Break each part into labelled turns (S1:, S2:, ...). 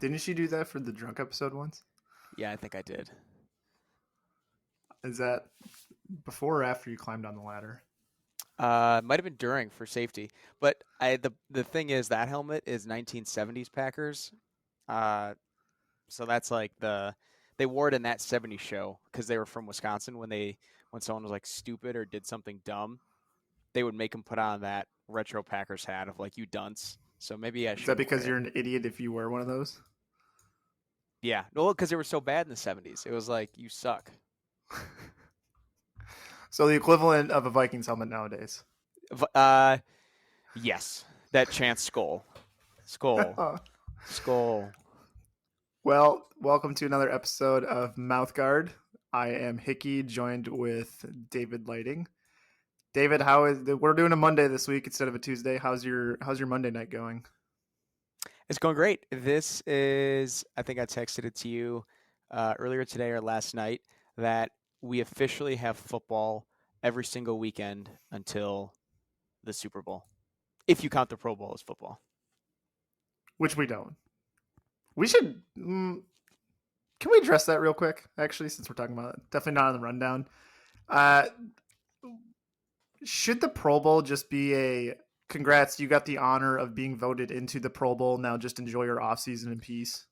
S1: Didn't you do that for the drunk episode once?
S2: Yeah, I think I did.
S1: Is that before or after you climbed on the ladder?
S2: Might have been during for safety, but the thing is that helmet is 1970s Packers. Uh, so that's like they wore it in that '70s show because they were from Wisconsin. When someone was like stupid or did something dumb, they would make them put on that retro Packers hat of like, you dunce. So maybe I
S1: Is that
S2: shouldn't
S1: because
S2: wear
S1: you're
S2: it.
S1: an idiot if you wear one of those?
S2: Yeah, no, because they were so bad in the '70s. It was like, you suck.
S1: So the equivalent of a Vikings helmet nowadays.
S2: Uh, yes, that chance skull.
S1: Well, welcome to another episode of Mouthguard. I am Hickey, joined with David Lighting. David, we're doing a Monday this week instead of a Tuesday. How's your Monday night going?
S2: It's going great. This is, I think I texted it to you earlier today or last night, that we officially have football every single weekend until the Super Bowl, if you count the Pro Bowl as football.
S1: Which we don't. We should. Can we address that real quick? Actually, since we're talking about it, definitely not on the rundown. Should the Pro Bowl just be a congrats? You got the honor of being voted into the Pro Bowl. Now, just enjoy your off season in peace.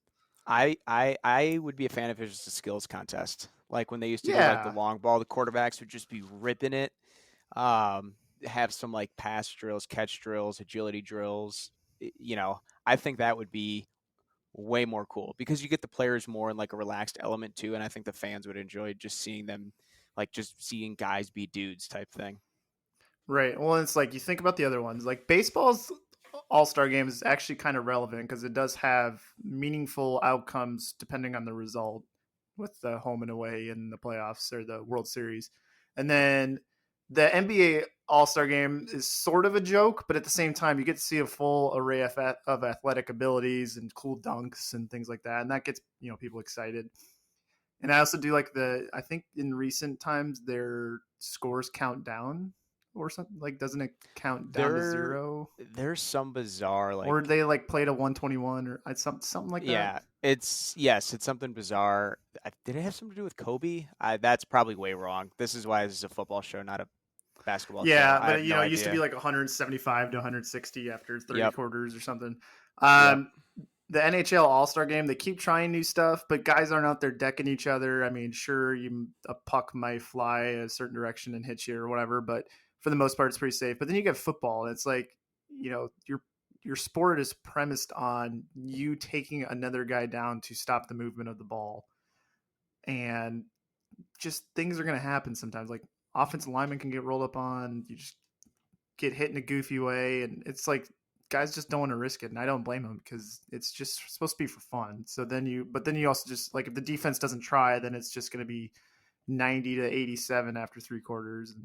S2: I would be a fan if it was just a skills contest, like when they used to do like the
S1: Yeah.
S2: long ball. The quarterbacks would just be ripping it. Have some like pass drills, catch drills, agility drills. I think that would be way more cool because you get the players more in like a relaxed element too, and I think the fans would enjoy just seeing them, like just seeing guys be dudes type thing.
S1: Right. Well, it's like you think about the other ones. Like baseball's All-Star game is actually kind of relevant because it does have meaningful outcomes depending on the result with the home and away in the playoffs or the World Series. And then the NBA All-Star game is sort of a joke, but at the same time, you get to see a full array of athletic abilities and cool dunks and things like that. And that gets, people excited. And I also do like I think in recent times, their scores count down or something. Like, doesn't it count down to zero?
S2: There's some bizarre like,
S1: or they like played a 121 or something like that.
S2: Yeah, it's something bizarre. Did it have something to do with Kobe? That's probably way wrong. This is why this is a football show, not a basketball show.
S1: Yeah,
S2: I
S1: but
S2: have no
S1: it used to be
S2: idea.
S1: like 175 to 160 after 30
S2: Yep.
S1: quarters or something.
S2: Yep.
S1: The NHL All-Star game, they keep trying new stuff, but guys aren't out there decking each other. I mean, sure, a puck might fly a certain direction and hit you or whatever, but for the most part, it's pretty safe. But then you get football, and it's like, your sport is premised on you taking another guy down to stop the movement of the ball. And just things are going to happen sometimes. Like offensive linemen can get rolled up on, you just get hit in a goofy way. And it's like, guys just don't want to risk it. And I don't blame them because it's just supposed to be for fun. But then you also just like, if the defense doesn't try, then it's just going to be 90 to 87 after three quarters.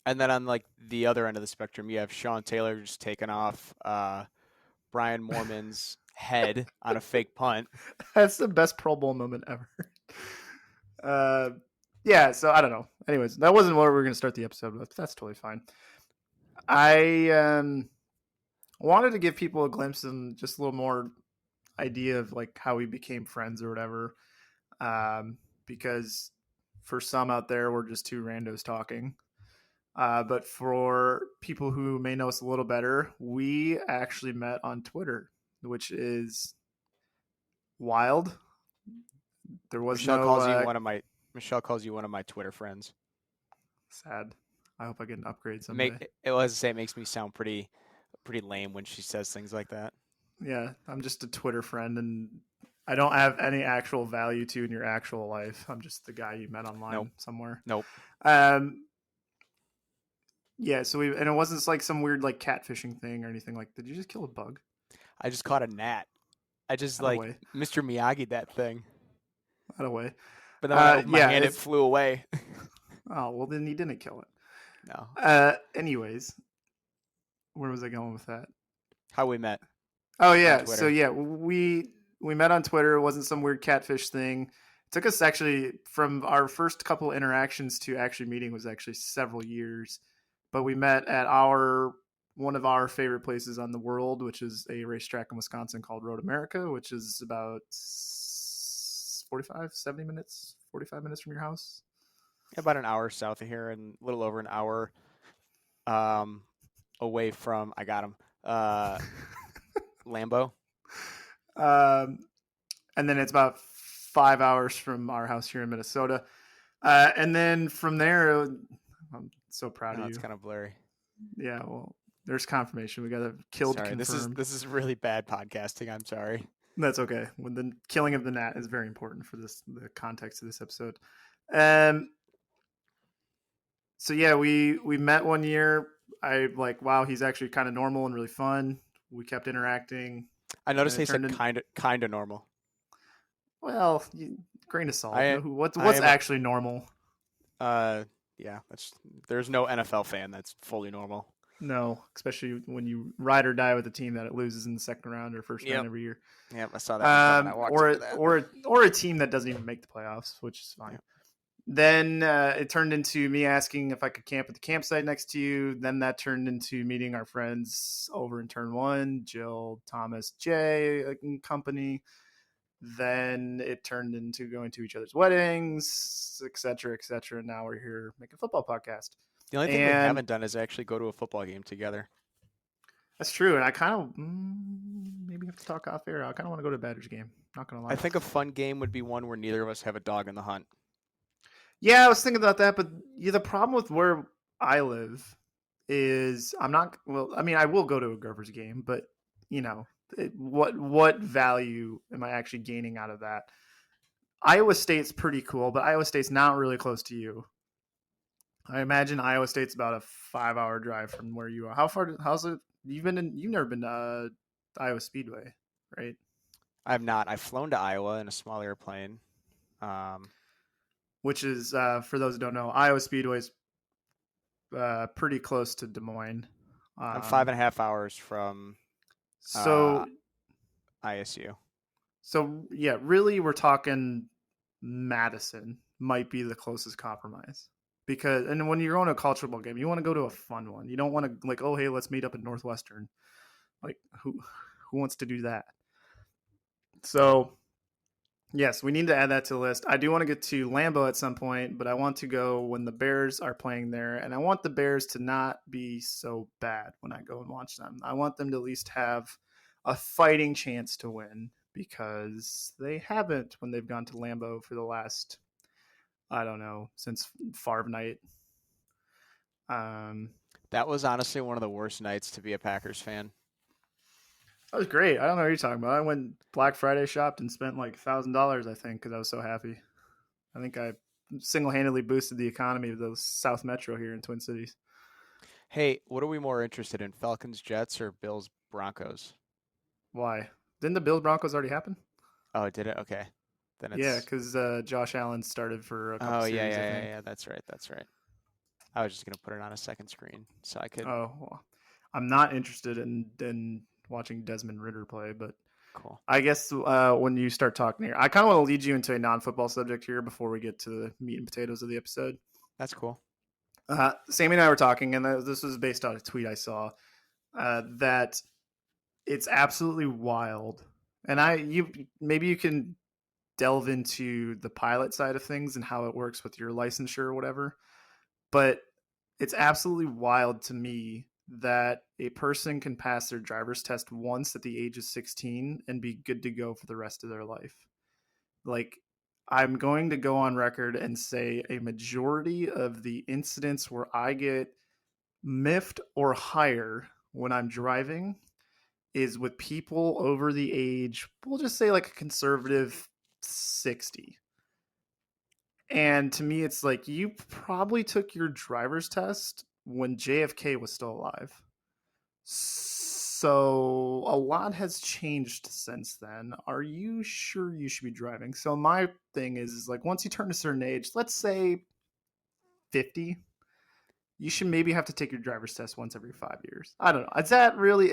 S2: And then on like the other end of the spectrum, you have Sean Taylor just taking off Brian Moorman's head on a fake punt.
S1: That's the best Pro Bowl moment ever. Yeah, so I don't know. Anyways, that wasn't what we were going to start the episode with. But that's totally fine. I wanted to give people a glimpse and just a little more idea of like how we became friends or whatever. Because for some out there, we're just two randos talking. But for people who may know us a little better, we actually met on Twitter, which is wild. There was
S2: Michelle
S1: no
S2: calls you one of my Twitter friends.
S1: sad. I hope I get an upgrade someday.
S2: It makes me sound pretty lame when she says things like that.
S1: Yeah, I'm just a Twitter friend, and I don't have any actual value to in your actual life. I'm just the guy you met online somewhere.
S2: Nope.
S1: Yeah, so and it wasn't like some weird like catfishing thing or anything. Like, did you just kill a bug?
S2: I just caught a gnat. I just
S1: Away.
S2: Mr. Miyagi that thing.
S1: Out of way.
S2: But then when I opened my hand, it flew away.
S1: Oh, well then you didn't kill it.
S2: No.
S1: Anyways, where was I going with that?
S2: How we met.
S1: Oh yeah. So yeah, we met on Twitter. It wasn't some weird catfish thing. It took us actually from our first couple interactions to actually meeting was actually several years. But we met at one of our favorite places on the world, which is a racetrack in Wisconsin called Road America, which is about 45 minutes from your house.
S2: About an hour south of here and a little over an hour um, away from, I got him, Lambeau.
S1: Um, and then it's about 5 hours from our house here in Minnesota. And then from there, I'm so proud
S2: No,
S1: of
S2: it's
S1: you.
S2: kind of blurry.
S1: Yeah, well, there's confirmation. We got a killed
S2: Sorry,
S1: confirmed.
S2: this is really bad podcasting. I'm sorry.
S1: That's okay. When the killing of the gnat is very important for the context of this episode. Um. So yeah, we met one year. I like, wow, he's actually kind of normal and really fun. We kept interacting.
S2: I
S1: Then
S2: noticed
S1: it
S2: he said
S1: turned in.
S2: kind of normal.
S1: Well, grain of salt.
S2: I
S1: What's
S2: I am
S1: actually normal?
S2: yeah, there's no NFL fan that's fully normal.
S1: No, especially when you ride or die with a team that it loses in the second round or first round
S2: Yep.
S1: every year.
S2: Yep, I saw that one coming. I walked into that.
S1: Or a team that doesn't even make the playoffs, which is fine.
S2: Yep.
S1: Then it turned into me asking if I could camp at the campsite next to you. Then that turned into meeting our friends over in Turn 1, Jill, Thomas, Jay, and company. Then it turned into going to each other's weddings, et cetera, et cetera. Now we're here making a football podcast.
S2: The only thing we
S1: And
S2: haven't done is actually go to a football game together.
S1: that's true. And I kind of maybe have to talk off air. I kind of want to go to a Badgers game. Not going to lie.
S2: I think a fun game would be one where neither of us have a dog in the hunt.
S1: Yeah, I was thinking about that, but the problem with where I live is I'm not. Well, I mean, I will go to a Gophers game, but what value am I actually gaining out of that? Iowa State's pretty cool, but Iowa State's not really close to you. I imagine Iowa State's about a 5-hour drive from where you are. How's it? You've never been to Iowa Speedway, right?
S2: I've not. I've flown to Iowa in a small airplane.
S1: Which is, for those who don't know, Iowa Speedway's pretty close to Des Moines.
S2: I'm 5.5 hours from
S1: so
S2: ISU.
S1: So yeah, really, we're talking Madison might be the closest compromise because, and when you're going to a college football game, you want to go to a fun one. You don't want to like, oh hey, let's meet up at Northwestern. Like who wants to do that? So yes, we need to add that to the list. I do want to get to Lambeau at some point, but I want to go when the Bears are playing there, and I want the Bears to not be so bad when I go and watch them. I want them to at least have a fighting chance to win because they haven't when they've gone to Lambeau for the last, I don't know, since Favre night.
S2: That was honestly one of the worst nights to be a Packers fan.
S1: That was great. I don't know what you're talking about. I went Black Friday shopped and spent like $1,000, I think, because I was so happy. I think I single-handedly boosted the economy of the South Metro here in Twin Cities.
S2: Hey, what are we more interested in, Falcons Jets or Bills Broncos?
S1: Why? Didn't the Bills Broncos already happen?
S2: Oh, did it? Okay. Then it's...
S1: Yeah, because Josh Allen started for a couple series.
S2: Yeah. That's right. I was just gonna put it on a second screen so I could.
S1: Oh, well, I'm not interested in watching Desmond Ritter play, but
S2: cool.
S1: I guess when you start talking here, I kind of want to lead you into a non-football subject here before we get to the meat and potatoes of the episode.
S2: That's cool.
S1: Sammy and I were talking, and this was based on a tweet I saw that it's absolutely wild. And maybe you can delve into the pilot side of things and how it works with your licensure or whatever. But it's absolutely wild to me that a person can pass their driver's test once at the age of 16 and be good to go for the rest of their life. Like, I'm going to go on record and say a majority of the incidents where I get miffed or higher when I'm driving is with people over the age, we'll just say like a conservative 60. And to me, it's like you probably took your driver's test when JFK was still alive. So a lot has changed since then. Are you sure you should be driving? So my thing is like once you turn a certain age, let's say 50, you should maybe have to take your driver's test once every 5 years. I don't know. Is that really?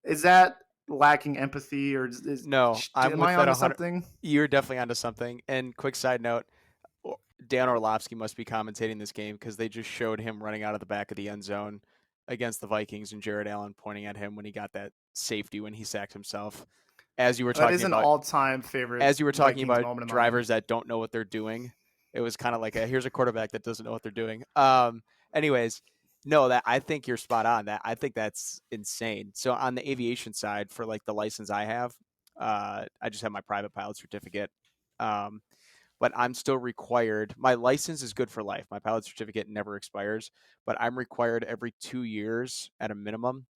S1: Is that lacking empathy or
S2: no?
S1: Am I onto something?
S2: You're definitely onto something. And quick side note: Dan Orlovsky must be commentating this game because they just showed him running out of the back of the end zone against the Vikings and Jared Allen pointing at him when he got that safety when he sacked himself. As you were
S1: That
S2: talking
S1: is an
S2: about,
S1: all-time favorite Vikings moment of mine.
S2: drivers that don't know what they're doing, it was kind of like here's a quarterback that doesn't know what they're doing. Anyways, no, that I think you're spot on. That I think that's insane. So on the aviation side, for like the license I have, I just have my private pilot certificate. Um, but I'm still required. My license is good for life. My pilot certificate never expires, but I'm required every 2 years at a minimum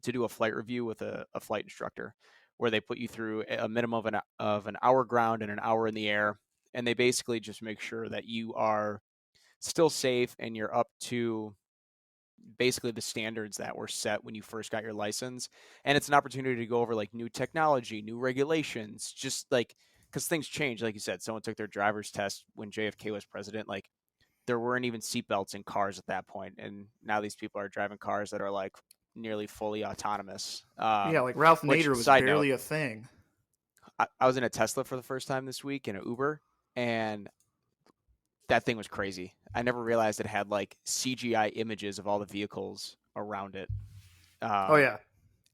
S2: to do a flight review with a flight instructor, where they put you through a minimum of an hour ground and an hour in the air, and they basically just make sure that you are still safe and you're up to basically the standards that were set when you first got your license. And it's an opportunity to go over like new technology, new regulations, just like because things change. Like you said, someone took their driver's test when JFK was president. Like there weren't even seatbelts in cars at that point, and now these people are driving cars that are like nearly fully autonomous.
S1: Yeah, like Ralph
S2: Which,
S1: Nader was
S2: side note,
S1: barely a thing.
S2: I was in a Tesla for the first time this week in an Uber, and that thing was crazy. I never realized it had like CGI images of all the vehicles around it.
S1: Oh
S2: Um,
S1: yeah.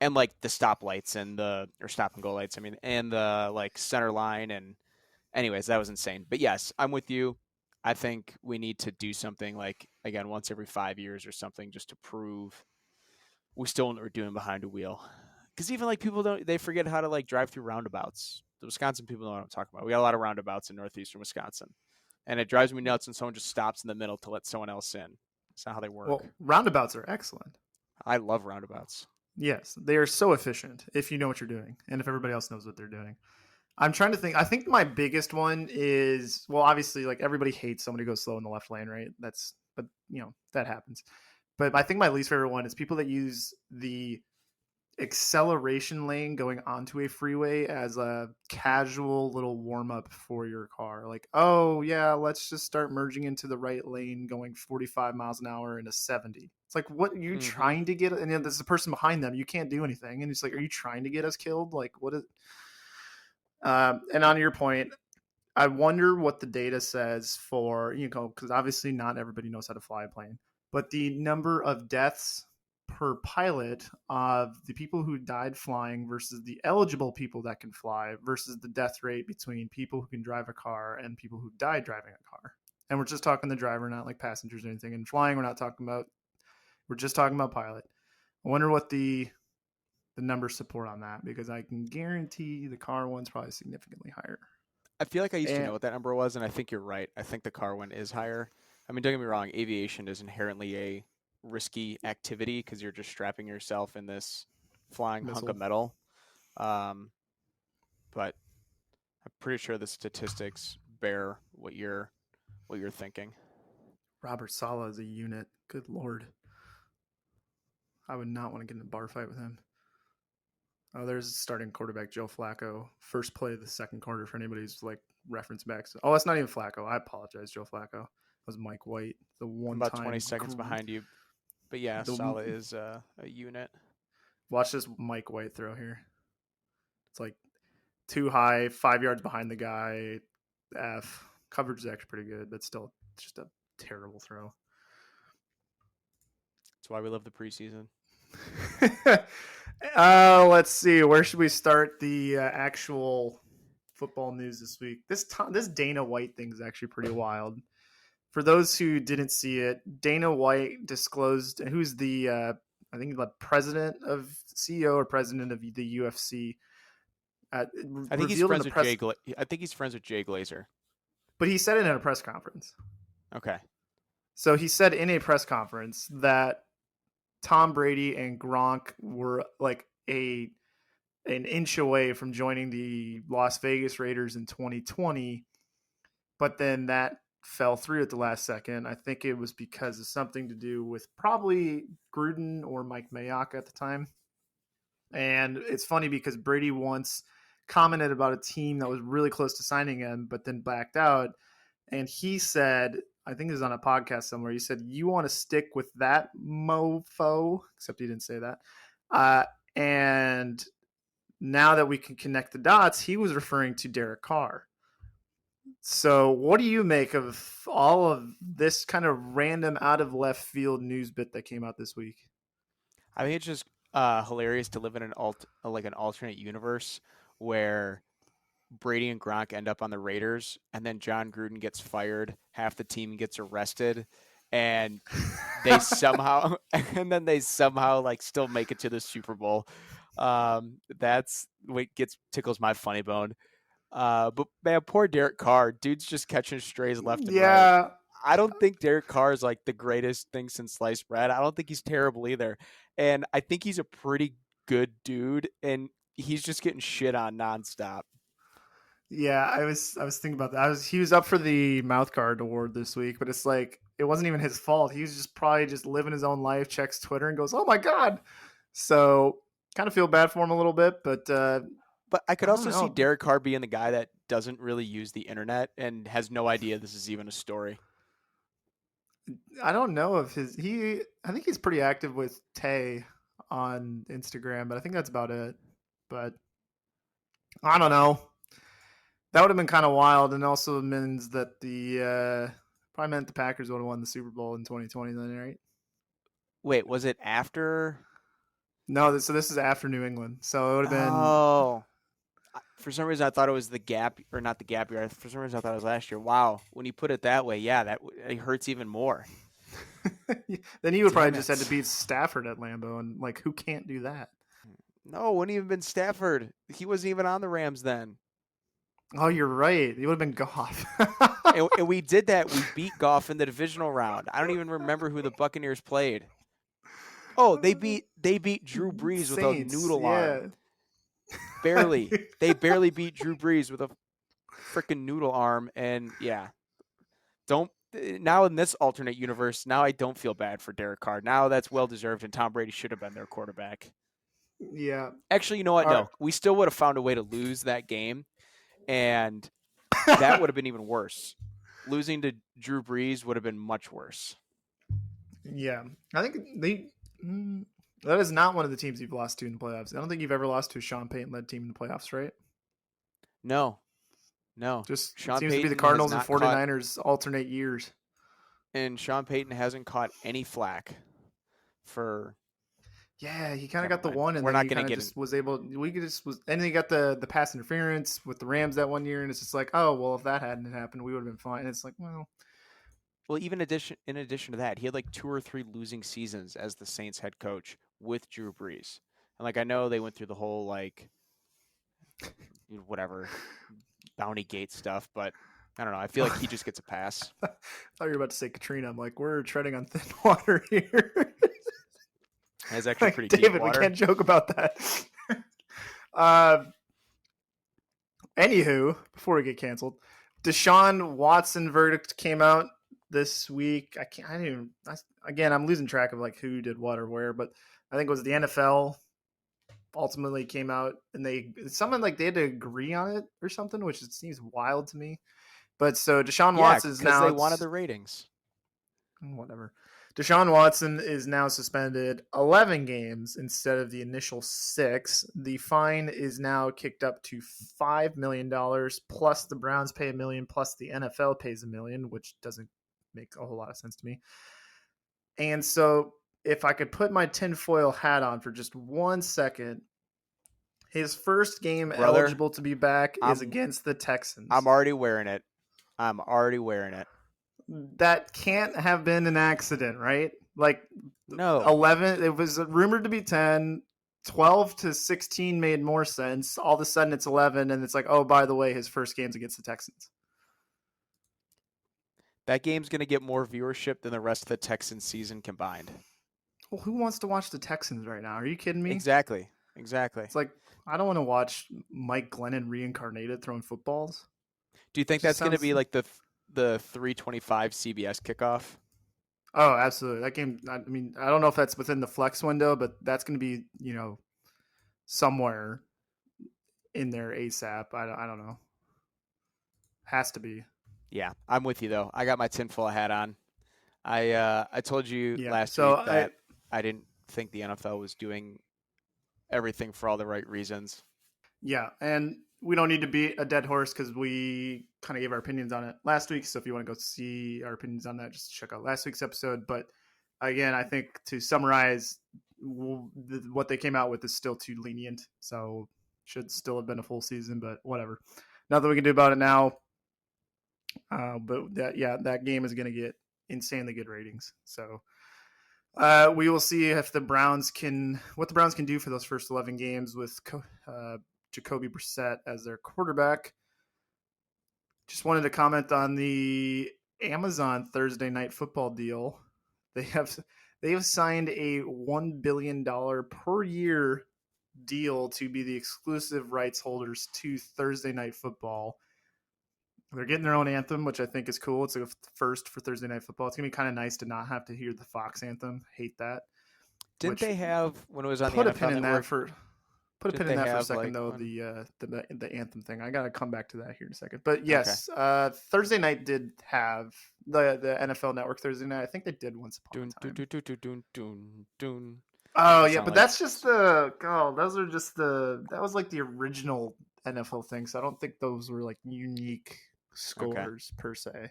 S2: and like the stoplights and the or stop and go lights. I mean, and the like center line. And anyways, that was insane. But yes, I'm with you. I think we need to do something like again once every 5 years or something, just to prove we still know what we're doing behind a wheel. Because even like people don't, they forget how to like drive through roundabouts. The Wisconsin people know what I'm talking about. We got a lot of roundabouts in northeastern Wisconsin, and it drives me nuts when someone just stops in the middle to let someone else in. It's not how they work.
S1: Well, roundabouts are excellent.
S2: I love roundabouts.
S1: Yes, they are so efficient if you know what you're doing and if everybody else knows what they're doing. I'm trying to think. I think my biggest one is, well, obviously, like everybody hates somebody goes slow in the left lane, right? But that happens. But I think my least favorite one is people that use the acceleration lane going onto a freeway as a casual little warm up for your car. Like, oh yeah, let's just start merging into the right lane going 45 miles an hour in a 70. It's like, what are you
S2: Mm-hmm.
S1: trying to get? And there's a person behind them. You can't do anything. And it's like, are you trying to get us killed? Like, what is? And on your point, I wonder what the data says for, because obviously not everybody knows how to fly a plane, but the number of deaths per pilot of the people who died flying versus the eligible people that can fly versus the death rate between people who can drive a car and people who died driving a car. And we're just talking the driver, not like passengers or anything. And flying, we're just talking about pilot. I wonder what the numbers support on that, because I can guarantee the car one's probably significantly higher.
S2: I feel like I used to
S1: And
S2: know what that number was, and I think you're right. I think the car one is higher. I mean, don't get me wrong, aviation is inherently a risky activity because you're just strapping yourself in this flying hunk of
S1: missile.
S2: metal. Um, but I'm pretty sure the statistics bear what you're thinking.
S1: Robert Sala is a unit. Good lord. I would not want to get in a bar fight with him. Oh, there's starting quarterback Joe Flacco. First play of the second quarter for anybody who's like reference backs. Oh, that's not even Flacco. I apologize, Joe Flacco. That was Mike White, the
S2: I'm
S1: one
S2: about 20
S1: time.
S2: seconds behind you, but yeah,
S1: The
S2: Sala is a unit.
S1: Watch this Mike White throw here. It's like too high, 5 yards behind the guy. F coverage is actually pretty good, but still just a terrible throw.
S2: That's why we love the preseason.
S1: Let's see. Where should we start the actual football news this week? This Dana White thing is actually pretty wild. For those who didn't see it, Dana White disclosed who's the I think the president of CEO or president of the UFC.
S2: I think he's
S1: Revealed in
S2: friends
S1: a
S2: with
S1: press,
S2: I think he's friends with Jay Glazer.
S1: but he said it in a press conference.
S2: Okay.
S1: So he said in a press conference that Tom Brady and Gronk were like an inch away from joining the Las Vegas Raiders in 2020, but then that fell through at the last second. I think it was because of something to do with probably Gruden or Mike Mayock at the time. And it's funny because Brady once commented about a team that was really close to signing him, but then backed out. And he said, I think it was on a podcast somewhere, he said, you want to stick with that mofo, except he didn't say that. And now that we can connect the dots, he was referring to Derek Carr. So, what do you make of all of this kind of random out of left field news bit that came out this week?
S2: I think it's just hilarious to live in an alternate universe where Brady and Gronk end up on the Raiders, and then John Gruden gets fired, half the team gets arrested, and they somehow and then they somehow like still make it to the Super Bowl. That's what gets tickles my funny bone. But man, poor Derek Carr, dude's just catching strays left and right.
S1: Yeah,
S2: I don't think Derek Carr is like the greatest thing since sliced bread. I don't think he's terrible either, and I think he's a pretty good dude, and he's just getting shit on nonstop.
S1: yeah. I was thinking about that. He was up for the Mouthguard award this week, but it's like it wasn't even his fault. He was just probably just living his own life. Checks Twitter and goes, "Oh my god." So kind of feel bad for him a little bit, but
S2: But I could
S1: I don't
S2: also see
S1: know.
S2: Derek Carr being the guy that doesn't really use the internet and has no idea this is even a story.
S1: I don't know if his he. I think he's pretty active with Tay on Instagram, but I think that's about it. But I don't know. That would have been kind of wild, and also means that the probably meant the Packers would have won the Super Bowl in 2020. Then, right?
S2: Wait, was it after?
S1: No, so this is after New England, so it would have been.
S2: Oh, for some reason I thought it was the gap or not the gap year. For some reason I thought it was last year. Wow, when you put it that way, yeah, it hurts even more.
S1: Then he would probably
S2: Damn
S1: just had to
S2: it.
S1: beat Stafford at Lambeau, and like who can't do that?
S2: No, it wouldn't even been Stafford. He wasn't even on the Rams then.
S1: Oh, you're right. He would have been Goff.
S2: And we did that. We beat Goff in the divisional round. I don't even remember who the Buccaneers played. Oh, they beat Drew Brees with a
S1: Saints,
S2: noodle arm.
S1: yeah.
S2: Barely. They barely beat Drew Brees with a freaking noodle arm. And yeah, don't now in this alternate universe. Now I don't feel bad for Derek Carr. Now that's well deserved, and Tom Brady should have been their quarterback.
S1: Yeah.
S2: Actually, you know what?
S1: All right.
S2: No, we still would have found a way to lose that game, and that would have been even worse. Losing to Drew Brees would have been much worse.
S1: Yeah. I think that is not one of the teams you've lost to in the playoffs. I don't think you've ever lost to a Sean Payton led team in the playoffs, right?
S2: No, no.
S1: Just it
S2: Sean
S1: seems to be the
S2: Payton has
S1: Cardinals and
S2: not caught,
S1: 49ers alternate years.
S2: and Sean Payton hasn't caught any flack for.
S1: Yeah, he kind of
S2: Never
S1: got the
S2: mind.
S1: one, and
S2: We're
S1: then
S2: not
S1: he
S2: going to
S1: kind of
S2: get in.
S1: just was able. We could just was, and then he got the pass interference with the Rams that one year, and it's just like, oh well, if that hadn't happened, we would have been fine. And it's like, well,
S2: Well, in addition to that, he had like 2 or 3 losing seasons as the Saints head coach with Drew Brees. And like I know they went through the whole like whatever bounty gate stuff, but I don't know. I feel like he just gets a pass.
S1: I thought you were about to say Katrina. I'm like, we're treading on thin water here.
S2: It's actually
S1: Like,
S2: pretty deep
S1: David, we
S2: water.
S1: can't joke about that. uh, Anywho, before we get canceled, Deshaun Watson verdict came out this week. I can't. I didn't even. Again, I'm losing track of like who did what or where, but I think it was the NFL ultimately came out and they had to agree on it or something, which it seems wild to me. But so Deshaun
S2: Yeah,
S1: Watson is
S2: because
S1: now
S2: they wanted the ratings.
S1: whatever. Deshaun Watson is now suspended 11 games instead of the initial 6. The fine is now kicked up to $5 million, plus the Browns pay $1 million, plus the NFL pays $1 million, which doesn't make a whole lot of sense to me. And so, if I could put my tinfoil hat on for just 1 second, his first game
S2: Brother,
S1: eligible to be back is
S2: I'm
S1: against the Texans.
S2: I'm already wearing it. I'm already wearing it.
S1: That can't have been an accident, right? Like
S2: No.
S1: 11, it was rumored to be 10, 12 to 16 made more sense. All of a sudden it's 11 and it's like, "Oh, by the way, his first game's against the Texans."
S2: That game's going to get more viewership than the rest of the Texans season combined.
S1: Well, who wants to watch the Texans right now? Are you kidding me?
S2: Exactly. Exactly.
S1: It's like I don't want to watch Mike Glennon reincarnated throwing footballs.
S2: Do you
S1: It
S2: think
S1: just
S2: that's going to
S1: sounds
S2: be like the 325 CBS kickoff?
S1: Oh, absolutely. That game I mean, I don't know if that's within the flex window, but that's going to be, somewhere in there ASAP. I don't know. Has to be.
S2: Yeah, I'm with you though. I got my tinfoil hat on. I told you
S1: Yeah.
S2: last
S1: So
S2: week that I didn't think the NFL was doing everything for all the right reasons.
S1: yeah, and we don't need to beat a dead horse because we kind of gave our opinions on it last week. So if you want to go see our opinions on that, just check out last week's episode. But again, I think to summarize, what they came out with is still too lenient. So should still have been a full season, but whatever. Nothing we can do about it now. But that game is going to get insanely good ratings. So we will see if what the Browns can do for those first 11 games with Jacoby Brissett as their quarterback. Just wanted to comment on the Amazon Thursday Night Football deal. They have signed a $1 billion per year deal to be the exclusive rights holders to Thursday Night Football. They're getting their own anthem, which I think is cool. It's like a first for Thursday Night Football. It's going to be kind of nice to not have to hear the Fox anthem. Hate that.
S2: Didn't they have, when it was on the
S1: Put a
S2: NFL
S1: pin in
S2: Network,
S1: that for put a pin in that for a second, though,
S2: one?
S1: the anthem thing. I got to come back to that here in a second. But yes, okay. Thursday night did have the NFL Network Thursday night. I think they did once upon a time. Oh, yeah, but that's just that was like the original NFL thing, so I don't think those were like unique scores per se.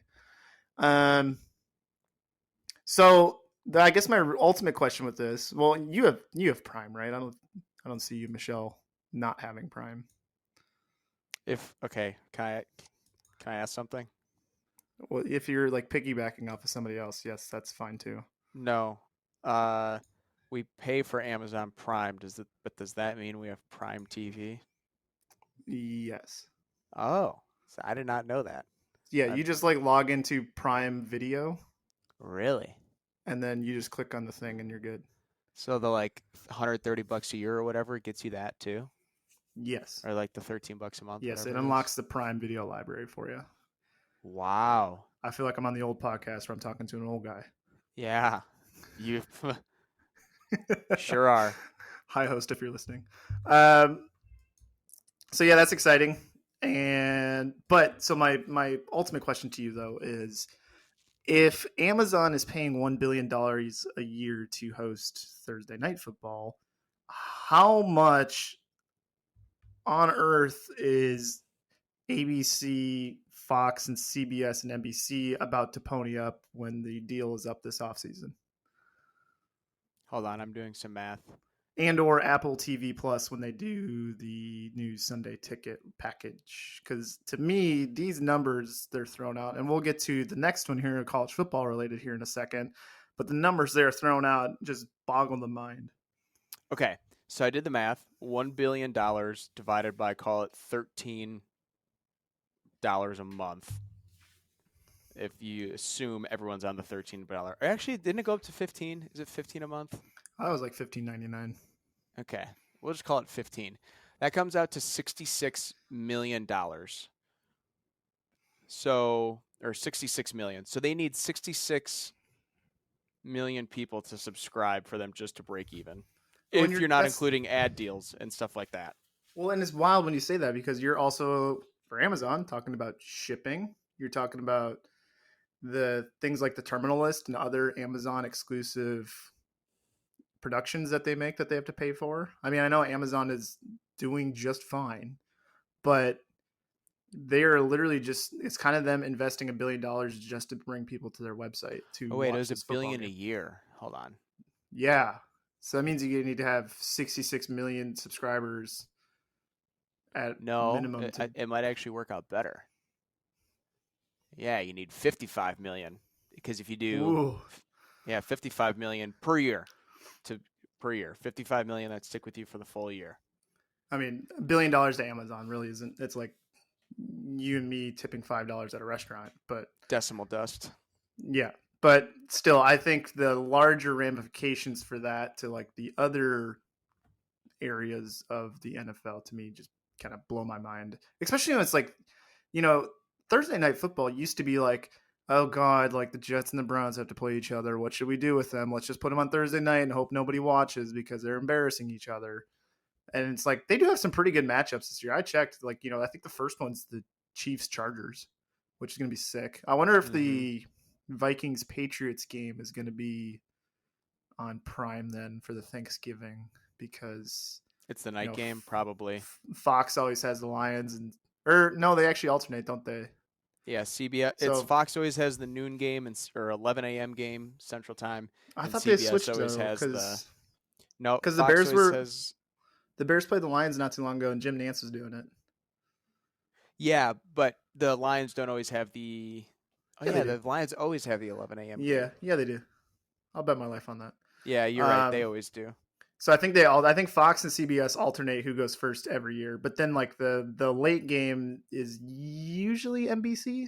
S1: So I guess my ultimate question with this, well, you have Prime, right? I don't see you, Michelle, not having Prime.
S2: Can I ask something?
S1: Well, if you're like piggybacking off of somebody else, yes, that's fine too.
S2: No. We pay for Amazon Prime. But does that mean we have Prime TV?
S1: Yes.
S2: Oh, so I did not know that.
S1: Yeah, you just like log into Prime Video.
S2: Really?
S1: And then you just click on the thing and you're good.
S2: So the like $130 a year or whatever gets you that too?
S1: Yes.
S2: Or like the $13 a month?
S1: Yes, it unlocks the Prime Video library for you.
S2: Wow.
S1: I feel like I'm on the old podcast where I'm talking to an old guy.
S2: Yeah. You sure are.
S1: Hi, host, if you're listening. So yeah, that's exciting. So my ultimate question to you though is, if Amazon is paying $1 billion a year to host Thursday Night Football, how much on earth is ABC, Fox, and CBS and NBC about to pony up when the deal is up this offseason?
S2: Hold on, I'm doing some math.
S1: And or Apple TV Plus when they do the new Sunday ticket package. Because to me, these numbers they're thrown out, and we'll get to the next one here, college football related here in a second, but the numbers they're thrown out just boggle the mind.
S2: Okay, so I did the math. $1 billion divided by, call it $13 a month. If you assume everyone's on the $13, actually, didn't it go up to 15? Is it 15 a month?
S1: I was like $15.99.
S2: Okay, we'll just call it 15. That comes out to $66 million. So, or 66 million. So they need 66 million people to subscribe for them just to break even. If you're not including ad deals and stuff like that.
S1: Well, and it's wild when you say that because you're also, for Amazon, talking about shipping. You're talking about the things like the Terminal List and other Amazon exclusive productions that they make that they have to pay for. I mean, I know Amazon is doing just fine, but they are literally it's kind of them investing $1 billion just to bring people to their website to
S2: it was $1 billion a year. Hold on.
S1: Yeah. So that means you need to have 66 million subscribers at minimum.
S2: It might actually work out better. Yeah, you need 55 million because if you do, 55 million per year. 55 million that stick with you for the full year.
S1: I mean, $1 billion to Amazon really isn't. It's like you and me tipping $5 at a restaurant, but
S2: decimal dust.
S1: Yeah, but still, I think the larger ramifications for that to like the other areas of the NFL to me just kind of blow my mind. Especially when it's like, Thursday Night Football used to be like, oh God, like the Jets and the Browns have to play each other. What should we do with them? Let's just put them on Thursday night and hope nobody watches because they're embarrassing each other. And it's like, they do have some pretty good matchups this year. I checked, I think the first one's the Chiefs Chargers, which is going to be sick. I wonder if the Vikings Patriots game is going to be on Prime then for the Thanksgiving because
S2: it's the night game, probably.
S1: Fox always has the Lions no, they actually alternate, don't they?
S2: Yeah, CBS. Fox always has the noon game or 11 a.m. game Central Time.
S1: I thought CBS they switched
S2: always has the. No,
S1: Because
S2: Fox always says.
S1: the Bears played the Lions not too long ago, and Jim Nance was doing it.
S2: Yeah, but the Lions don't always have the. Oh
S1: Yeah, they
S2: yeah,
S1: do.
S2: the Lions always have the 11 a.m.
S1: Yeah,
S2: game.
S1: yeah, they do. I'll bet my life on that.
S2: Yeah, you're right. They
S1: Um,
S2: always do.
S1: so I think Fox and CBS alternate who goes first every year, but then like the late game is usually NBC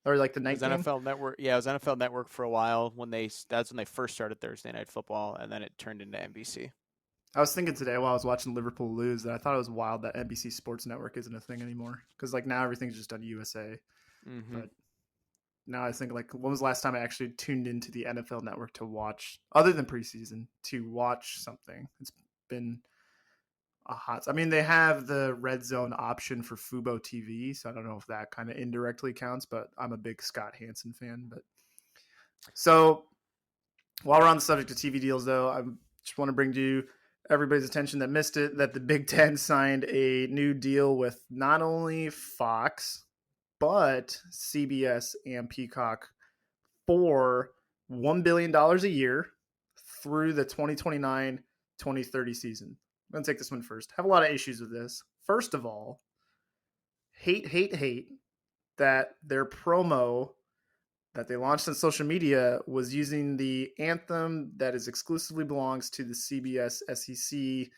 S1: or like the
S2: It was
S1: night game.
S2: NFL Network. Yeah, it was NFL Network for a while that's when they first started Thursday Night Football, and then it turned into NBC.
S1: I was thinking today while I was watching Liverpool lose that I thought it was wild that NBC Sports Network isn't a thing anymore because like now everything's just on USA.
S2: Mm-hmm.
S1: But now I think like when was the last time I actually tuned into the NFL Network to watch other than preseason to watch something? It's been a hot. I mean, they have the red zone option for Fubo TV, so I don't know if that kind of indirectly counts. But I'm a big Scott Hansen fan. But so while we're on the subject of TV deals, though, I just want to bring to everybody's attention that missed it that the Big Ten signed a new deal with not only Fox but CBS and Peacock for $1 billion a year through the 2029-2030 season. I'm going to take this one first. I have a lot of issues with this. First of all, hate that their promo that they launched on social media was using the anthem that is exclusively belongs to the CBS SEC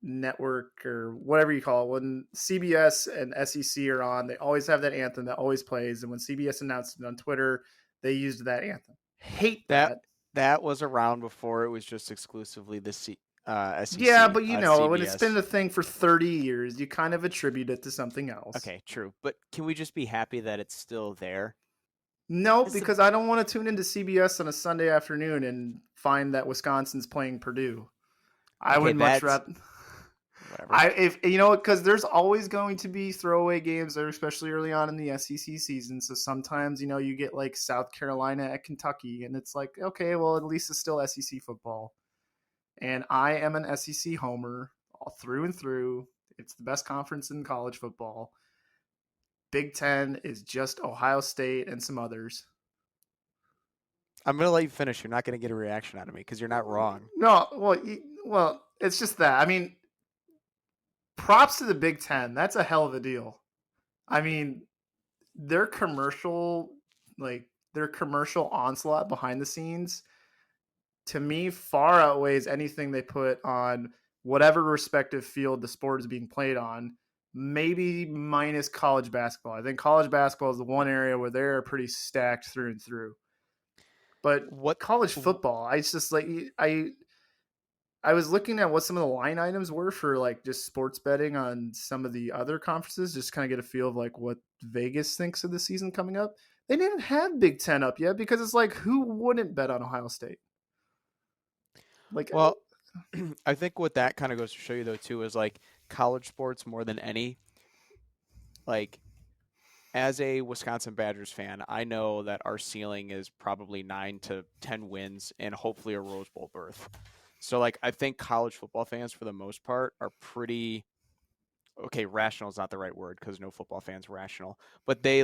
S1: network or whatever you call it. When CBS and SEC are on, they always have that anthem that always plays. And when CBS announced it on Twitter, they used that anthem. Hate
S2: That
S1: that.
S2: that was around before it was just exclusively the
S1: Yeah,
S2: SEC
S1: but you
S2: on
S1: know, when it's been
S2: CBS.
S1: a thing for 30 years, you kind of attribute it to something else.
S2: Okay, true. But can we just be happy that it's still there?
S1: No,
S2: It's the
S1: because I don't want to tune into CBS on a Sunday afternoon and find that Wisconsin's playing Purdue. I
S2: okay.
S1: would much
S2: That's
S1: rather.
S2: whatever.
S1: If you know, because there's always going to be throwaway games there, especially early on in the SEC season. So sometimes you get like South Carolina at Kentucky, and it's like, okay, well at least it's still SEC football. And I am an SEC homer all through and through. It's the best conference in college football. Big Ten is just Ohio State and some others.
S2: I'm gonna let you finish. You're not gonna get a reaction out of me because you're not wrong.
S1: No, well, it's just that. I mean, props to the Big Ten. That's a hell of a deal. I mean, their commercial, like their commercial onslaught behind the scenes, to me, far outweighs anything they put on whatever respective field the sport is being played on. Maybe minus college basketball. I think college basketball is the one area where they're pretty stacked through and through. But
S2: What?
S1: college football, I just like I was looking at what some of the line items were for like just sports betting on some of the other conferences, just kind of get a feel of like what Vegas thinks of the season coming up. They didn't have Big Ten up yet because it's like who wouldn't bet on Ohio State? Like,
S2: Well, I think what that kind of goes to show you though too is like college sports more than any. Like as a Wisconsin Badgers fan, I know that our ceiling is probably 9 to 10 wins and hopefully a Rose Bowl berth. So like I think college football fans for the most part are pretty okay, rational is not the right word because no football fans are rational, but they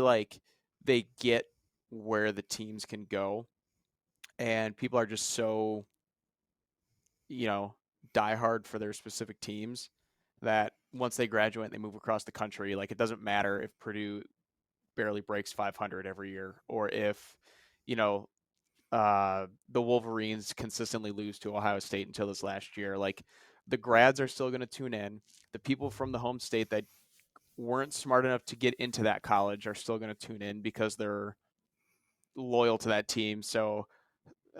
S2: get where the teams can go and people are just so you know diehard for their specific teams that once they graduate and they move across the country, like it doesn't matter if Purdue barely breaks 500 every year or if you know the Wolverines consistently lose to Ohio State until this last year. Like the grads are still going to tune in. The people from the home state that weren't smart enough to get into that college are still going to tune in because they're loyal to that team. So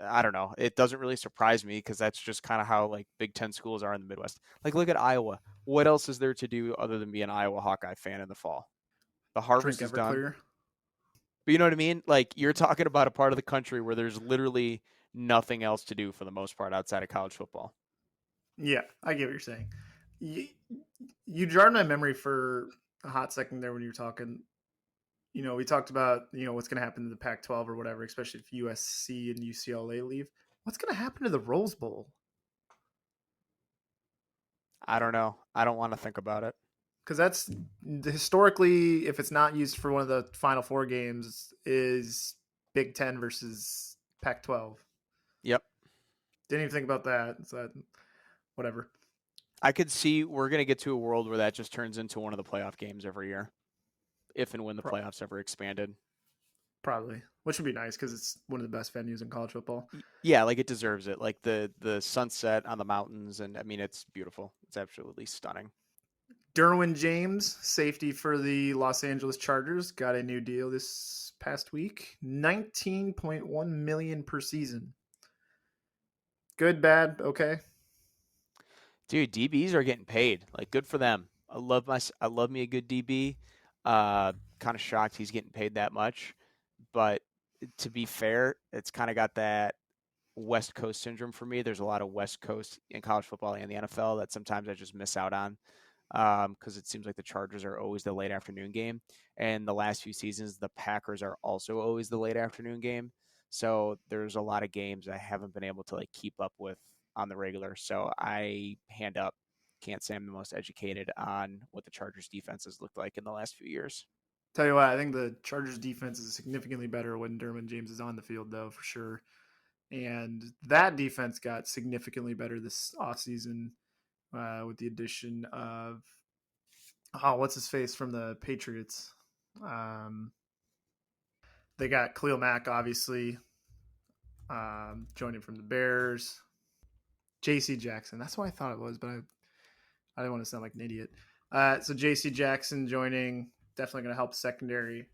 S2: I don't know. It doesn't really surprise me because that's just kind of how like Big Ten schools are in the Midwest. Like look at Iowa. What else is there to do other than be an Iowa Hawkeye fan in the fall? The
S1: drink
S2: harvest is done.
S1: Everclear.
S2: But you know what I mean? Like you're talking about a part of the country where there's literally nothing else to do for the most part outside of college football.
S1: Yeah, I get what you're saying. You jarred my memory for a hot second there when you were talking. We talked about what's going to happen to the Pac-12 or whatever, especially if USC and UCLA leave. What's going to happen to the Rose Bowl?
S2: I don't know. I don't want to think about it.
S1: Because that's historically, if it's not used for one of the Final Four games, is Big Ten versus Pac-12.
S2: Yep.
S1: Didn't even think about that. So whatever.
S2: I could see we're going to get to a world where that just turns into one of the playoff games every year, if and when the
S1: Pro-
S2: playoffs ever expanded.
S1: Probably, which would be nice because it's one of the best venues in college football.
S2: Yeah, like it deserves it. Like the sunset on the mountains, and I mean it's beautiful. It's absolutely stunning.
S1: Derwin James, safety for the Los Angeles Chargers, got a new deal this past week. 19.1 million per season. Good, bad, okay.
S2: Dude, DBs are getting paid. Like good for them. I love me a good DB. Kind of shocked he's getting paid that much, but to be fair, it's kind of got that West Coast syndrome for me. There's a lot of West Coast in college football and the NFL that sometimes I just miss out on because it seems like the Chargers are always the late afternoon game. And the last few seasons, the Packers are also always the late afternoon game. So there's a lot of games I haven't been able to like keep up with on the regular. So I hand up. Can't say I'm the most educated on what the Chargers defenses looked like in the last few years.
S1: Tell you what, I think the Chargers defense is significantly better when Derwin James is on the field, though, for sure. And that defense got significantly better this offseason with the addition of, what's his face from the Patriots? Um, they got Khalil Mack, obviously, joining from the Bears. J.C. Jackson. That's what I thought it was, but I didn't want to sound like an idiot. So J.C. Jackson joining, definitely going to help secondary.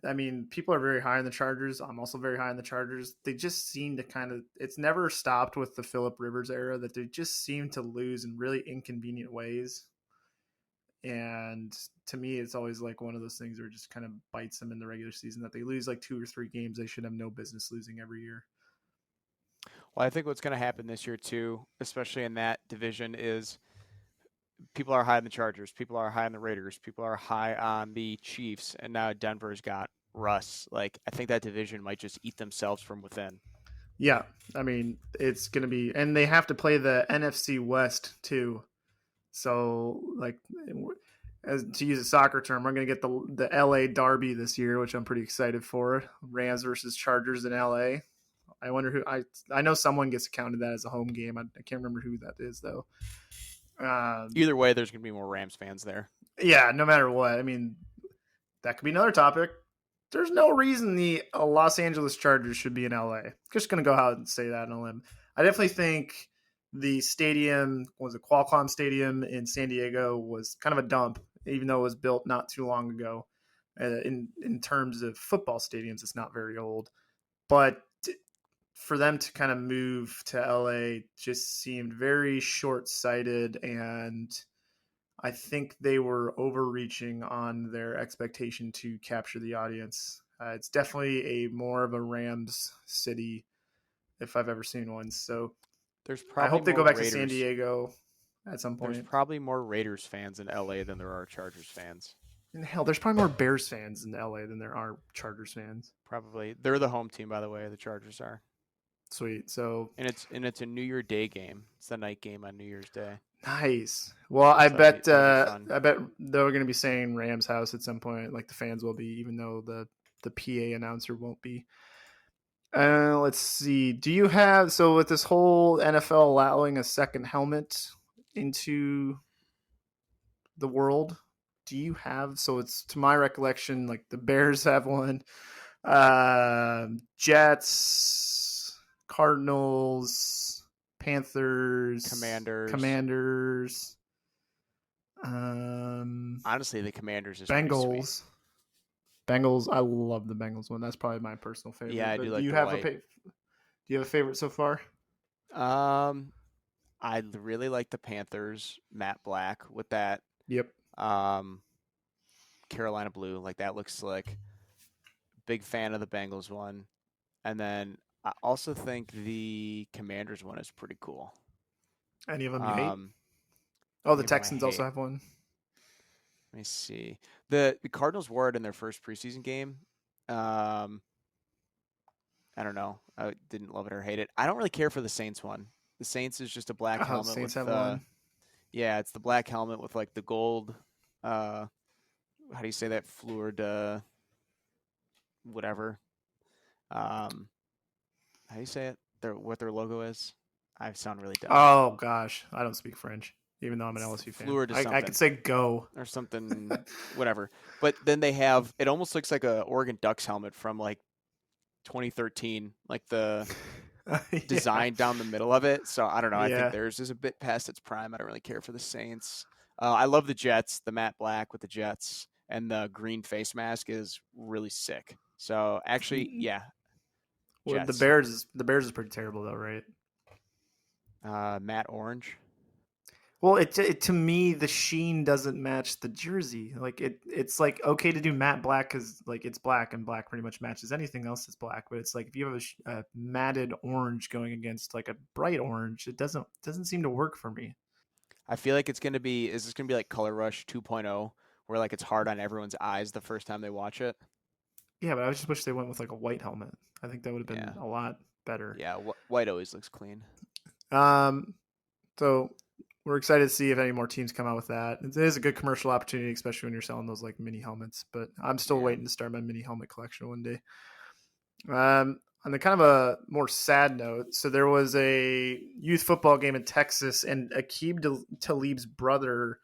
S1: I mean, people are very high on the Chargers. I'm also very high on the Chargers. They just seem to kind of, it's never stopped with the Phillip Rivers era that they just seem to lose in really inconvenient ways. And to me, it's always like one of those things where it just kind of bites them in the regular season that they lose like 2 or 3 games they should have no business losing every year.
S2: Well, I think what's going to happen this year too, especially in that division, is people are high on the Chargers, people are high on the Raiders, people are high on the Chiefs, and now Denver's got Russ. Like I think that division might just eat themselves from within.
S1: Yeah, I mean, it's going to be, and they have to play the NFC West too. So, like, as to use a soccer term, we're going to get the LA Derby this year, which I'm pretty excited for. Rams versus Chargers in LA. I wonder who I know someone gets counted that as a home game. I can't remember who that is though.
S2: Either way, there's going to be more Rams fans there.
S1: Yeah, no matter what. I mean, that could be another topic. There's no reason the Los Angeles Chargers should be in LA. Just going to go out and say that on a limb. I definitely think the stadium was a Qualcomm Stadium in San Diego was kind of a dump, even though it was built not too long ago. In terms of football stadiums, it's not very old, but for them to kind of move to LA just seemed very short-sighted, and I think they were overreaching on their expectation to capture the audience. It's definitely a more of a Rams city if I've ever seen one. So
S2: There's
S1: I
S2: probably
S1: hope they
S2: more
S1: go back to San
S2: Raiders.
S1: Diego at some
S2: There's
S1: point.
S2: probably more Raiders fans in LA than there are Chargers fans.
S1: And hell, there's probably more Bears fans in LA than there are Chargers fans.
S2: Probably they're the home team, by the way. The Chargers are,
S1: Sweet. So
S2: and it's a New Year Day game. It's the night game on New Year's Day.
S1: nice. Well,
S2: So that'll be fun.
S1: I bet they're going to be saying Rams house at some point, like the fans will be, even though the PA announcer won't be. Let's see. Do you have so with this whole NFL allowing a second helmet into the world? Do you have so it's to my recollection like the Bears have one, Jets, Cardinals, Panthers,
S2: Commanders.
S1: Commanders,
S2: Honestly, the Commanders is pretty sweet.
S1: Bengals. Bengals. I love the Bengals one. That's probably my personal favorite.
S2: Yeah, I do
S1: But do
S2: like
S1: you
S2: the
S1: have
S2: white.
S1: do you have a favorite so far?
S2: Um, I really like the Panthers, Matt Black with that
S1: Yep.
S2: um Carolina blue. Like that looks slick. Big fan of the Bengals one. And then I also think the Commanders one is pretty cool.
S1: Any of them you hate?
S2: Um,
S1: Oh, the
S2: any of them I
S1: Texans also
S2: hate.
S1: have one.
S2: Let me see. The Cardinals wore it in their first preseason game. Um, I don't know. I didn't love it or hate it. I don't really care for the Saints one. The Saints is just a black
S1: Oh,
S2: helmet
S1: Saints
S2: with
S1: have one.
S2: yeah, it's the black helmet with like the gold how do you say that? Fleur de whatever. How do you say it? What their logo is? I sound really dumb.
S1: Oh gosh, I don't speak French, even though I'm an LSU fan.
S2: Fleur de
S1: I
S2: something
S1: could say go.
S2: or something, whatever. But then they have it almost looks like a Oregon Ducks helmet from like 2013, like the
S1: Yeah,
S2: design down the middle of it. So I don't know. I think
S1: yeah.
S2: theirs is a bit past its prime. I don't really care for the Saints. I love the Jets, the matte black with the Jets, and the green face mask is really sick. So actually, yeah,
S1: Well,
S2: Jets.
S1: The Bears is pretty terrible though, right?
S2: Matte orange.
S1: Well, it to me the sheen doesn't match the jersey. Like it's like okay to do matte black because like it's black and black pretty much matches anything else that's black. But it's like if you have a matted orange going against like a bright orange, it doesn't seem to work for me.
S2: I feel like it's gonna be. Is this gonna be like Color Rush 2.0, where like it's hard on everyone's eyes the first time they watch it?
S1: Yeah, but I just wish they went with like a white helmet. I think that would have been
S2: Yeah,
S1: a lot better.
S2: yeah. White always looks clean.
S1: Um, so we're excited to see if any more teams come out with that. It is a good commercial opportunity, especially when you're selling those like mini helmets. But I'm still
S2: Yeah.
S1: waiting to start my mini helmet collection one day. On the kind of a more sad note, so there was a youth football game in Texas, and Aqib Talib's brother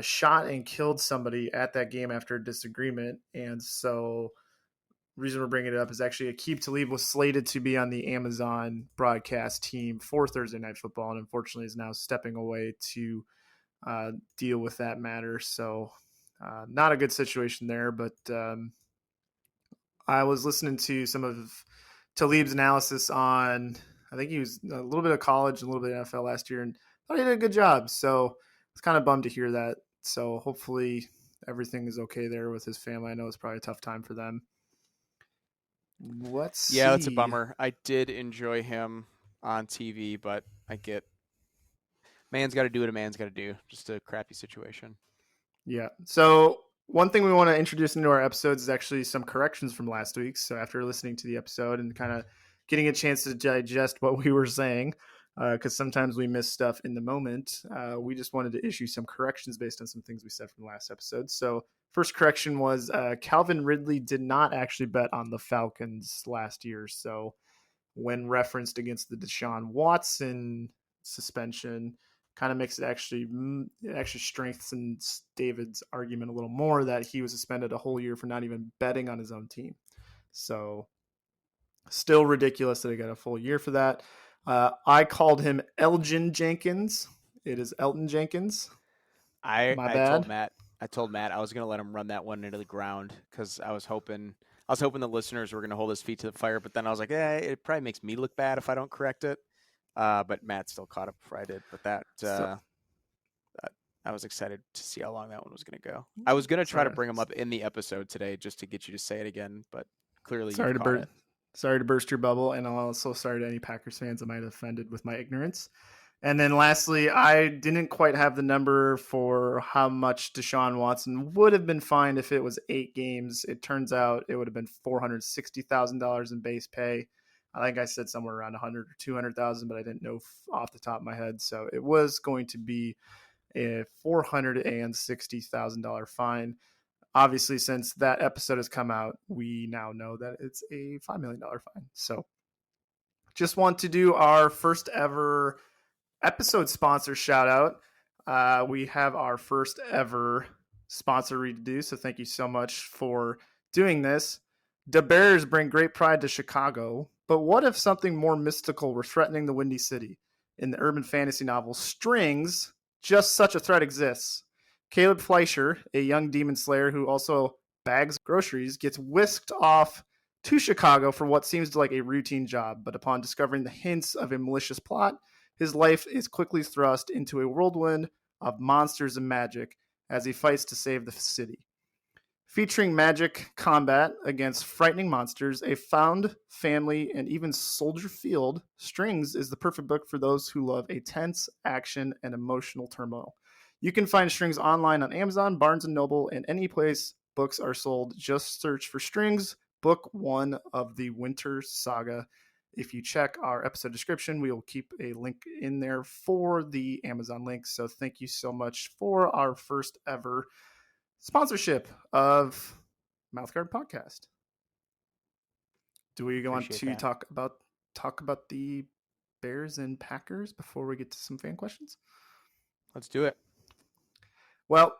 S1: shot and killed somebody at that game after a disagreement. And so, the reason we're bringing it up is actually Aqib Talib was slated to be on the Amazon broadcast team for Thursday Night Football, and unfortunately is now stepping away to deal with that matter. So, not a good situation there, but I was listening to some of Talib's analysis on, I think he was a little bit of college, a little bit of NFL last year, and thought he did a good job. So it's kind of bummed to hear that. So hopefully everything is okay there with his family. I know it's probably a tough time for them. Let's
S2: Yeah, that's a
S1: see.
S2: bummer. I did enjoy him on TV, but I get man's got to do what a man's got to do. Just a crappy situation.
S1: Yeah. So one thing we want to introduce into our episodes is actually some corrections from last week. So after listening to the episode and kind of getting a chance to digest what we were saying, because sometimes we miss stuff in the moment, we just wanted to issue some corrections based on some things we said from last episode. So first correction was Calvin Ridley did not actually bet on the Falcons last year. So when referenced against the Deshaun Watson suspension, kind of makes it actually strengthens David's argument a little more that he was suspended a whole year for not even betting on his own team. So still ridiculous that he got a full year for that. I called him Elgin Jenkins. It is Elton Jenkins.
S2: I
S1: My
S2: I told
S1: bad.
S2: Matt I told Matt I was gonna let him run that one into the ground because I was hoping the listeners were gonna hold his feet to the fire, but then I was like, it probably makes me look bad if I don't correct it. But Matt still caught up before I did. But
S1: So
S2: I was excited to see how long that one was gonna go. I was gonna try to
S1: sorry,
S2: bring him up in the episode today just to get you to say it again, but clearly
S1: sorry
S2: you've
S1: to
S2: caught
S1: burst.
S2: it.
S1: Sorry to burst your bubble, and I'm also sorry to any Packers fans I might have offended with my ignorance. And then lastly, I didn't quite have the number for how much Deshaun Watson would have been fined if it was 8 games. It turns out it would have been $460,000 in base pay. I think I said somewhere around 100 or 200,000, but I didn't know off the top of my head. So it was going to be a $460,000 fine. Obviously, since that episode has come out, we now know that it's a $5 million fine. So just want to do our first ever episode sponsor shout out. We have our first ever sponsor read to do, so thank you so much for doing this. The Bears bring great pride to Chicago, but what if something more mystical were threatening the Windy City? In the urban fantasy novel Strings, just such a threat exists. Caleb Fleischer, a young demon slayer who also bags groceries, gets whisked off to Chicago for what seems like a routine job, but upon discovering the hints of a malicious plot, his life is quickly thrust into a whirlwind of monsters and magic as he fights to save the city. Featuring magic combat against frightening monsters, a found family, and even Soldier Field, Strings is the perfect book for those who love a tense action and emotional turmoil. You can find Strings online on Amazon, Barnes & Noble, and any place books are sold. Just search for Strings, book 1 of the Winter Saga. If you check our episode description, we will keep a link in there for the Amazon link. So thank you so much for our first ever sponsorship of Mouthguard Podcast. Do we want
S2: Appreciate
S1: to
S2: that.
S1: talk about the Bears and Packers before we get to some fan questions?
S2: Let's do it.
S1: Well,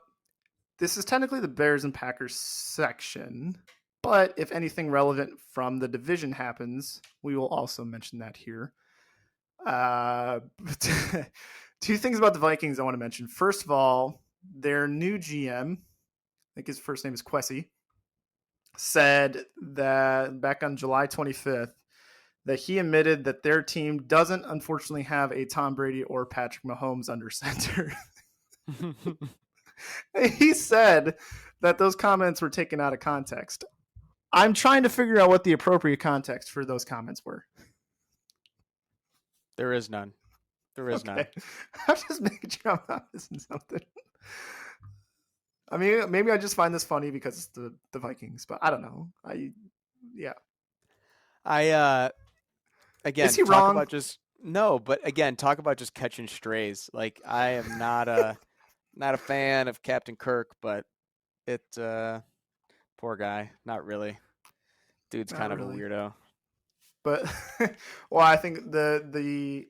S1: this is technically the Bears and Packers section, but if anything relevant from the division happens, we will also mention that here. Two things about the Vikings I want to mention. First of all, their new GM, I think his first name is Kwesi, said that back on July 25th that he admitted that their team doesn't unfortunately have a Tom Brady or Patrick Mahomes under center. He said that those comments were taken out of context. I'm trying to figure out what the appropriate context for those comments were.
S2: There is none. There is none.
S1: I'm just making sure I'm not missing something. I mean, maybe I just find this funny because it's the Vikings, but I don't know.
S2: Again,
S1: is he
S2: talk
S1: wrong?
S2: about just no, but again, talk about just catching strays. Like I am not a fan of Captain Kirk, but it poor guy, not really. Dude's
S1: Not
S2: kind of
S1: really.
S2: a weirdo.
S1: But well, I think the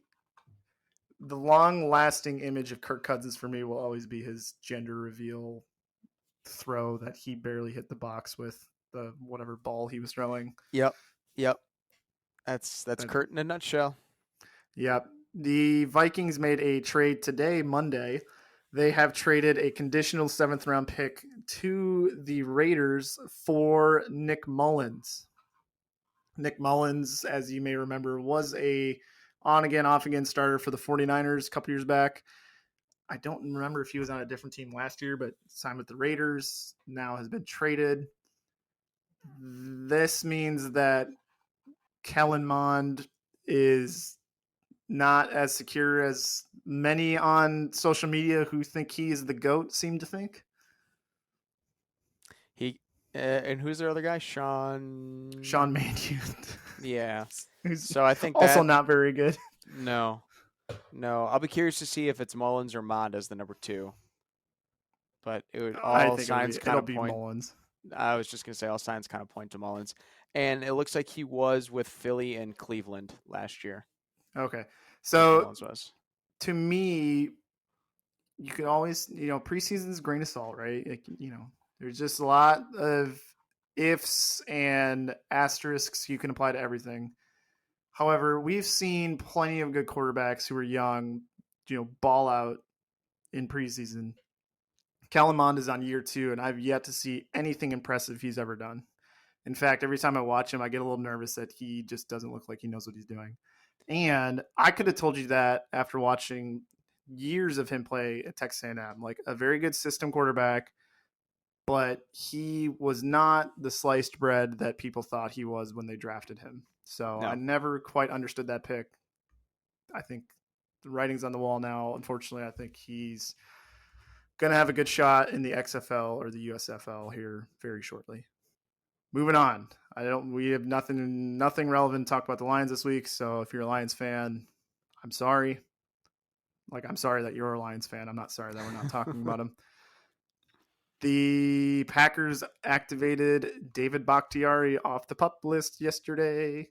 S1: long-lasting image of Kirk Cousins for me will always be his gender reveal throw that he barely hit the box with the whatever ball he was throwing.
S2: Yep. That's Kurt in a nutshell.
S1: Yep. The Vikings made a trade today, Monday. They have traded a conditional 7th-round pick to the Raiders for Nick Mullins. Nick Mullins, as you may remember, was a on-again, off-again starter for the 49ers a couple years back. I don't remember if he was on a different team last year, but signed with the Raiders, now has been traded. This means that Kellen Mond is not as secure as many on social media who think he is the GOAT seem to think.
S2: He and who's their other guy? Sean
S1: Mannion.
S2: Yeah.
S1: Who's
S2: So I think
S1: also
S2: that,
S1: not very good.
S2: No. I'll be curious to see if it's Mullins or Mond as the number 2. But it would
S1: I
S2: all
S1: think
S2: signs kind
S1: it'll
S2: of
S1: be
S2: point.
S1: Mullins.
S2: I was just gonna say all signs kind of point to Mullins, and it looks like he was with Philly and Cleveland last year.
S1: Okay, so
S2: Mullins was.
S1: To me, you can always, preseason's a grain of salt, right? Like, there's just a lot of ifs and asterisks you can apply to everything. However, we've seen plenty of good quarterbacks who are young, ball out in preseason. Kellen Mond is on year 2, and I've yet to see anything impressive he's ever done. In fact, every time I watch him, I get a little nervous that he just doesn't look like he knows what he's doing. And I could have told you that after watching years of him play at Texas A&M, like a very good system quarterback, but he was not the sliced bread that people thought he was when they drafted him. So
S2: No.
S1: I never quite understood that pick. I think the writing's on the wall now. Unfortunately, I think he's going to have a good shot in the XFL or the USFL here very shortly. Moving on. We have nothing relevant to talk about the Lions this week. So if you're a Lions fan, I'm sorry. I'm sorry that you're a Lions fan. I'm not sorry that we're not talking about them. The Packers activated David Bakhtiari off the PUP list yesterday.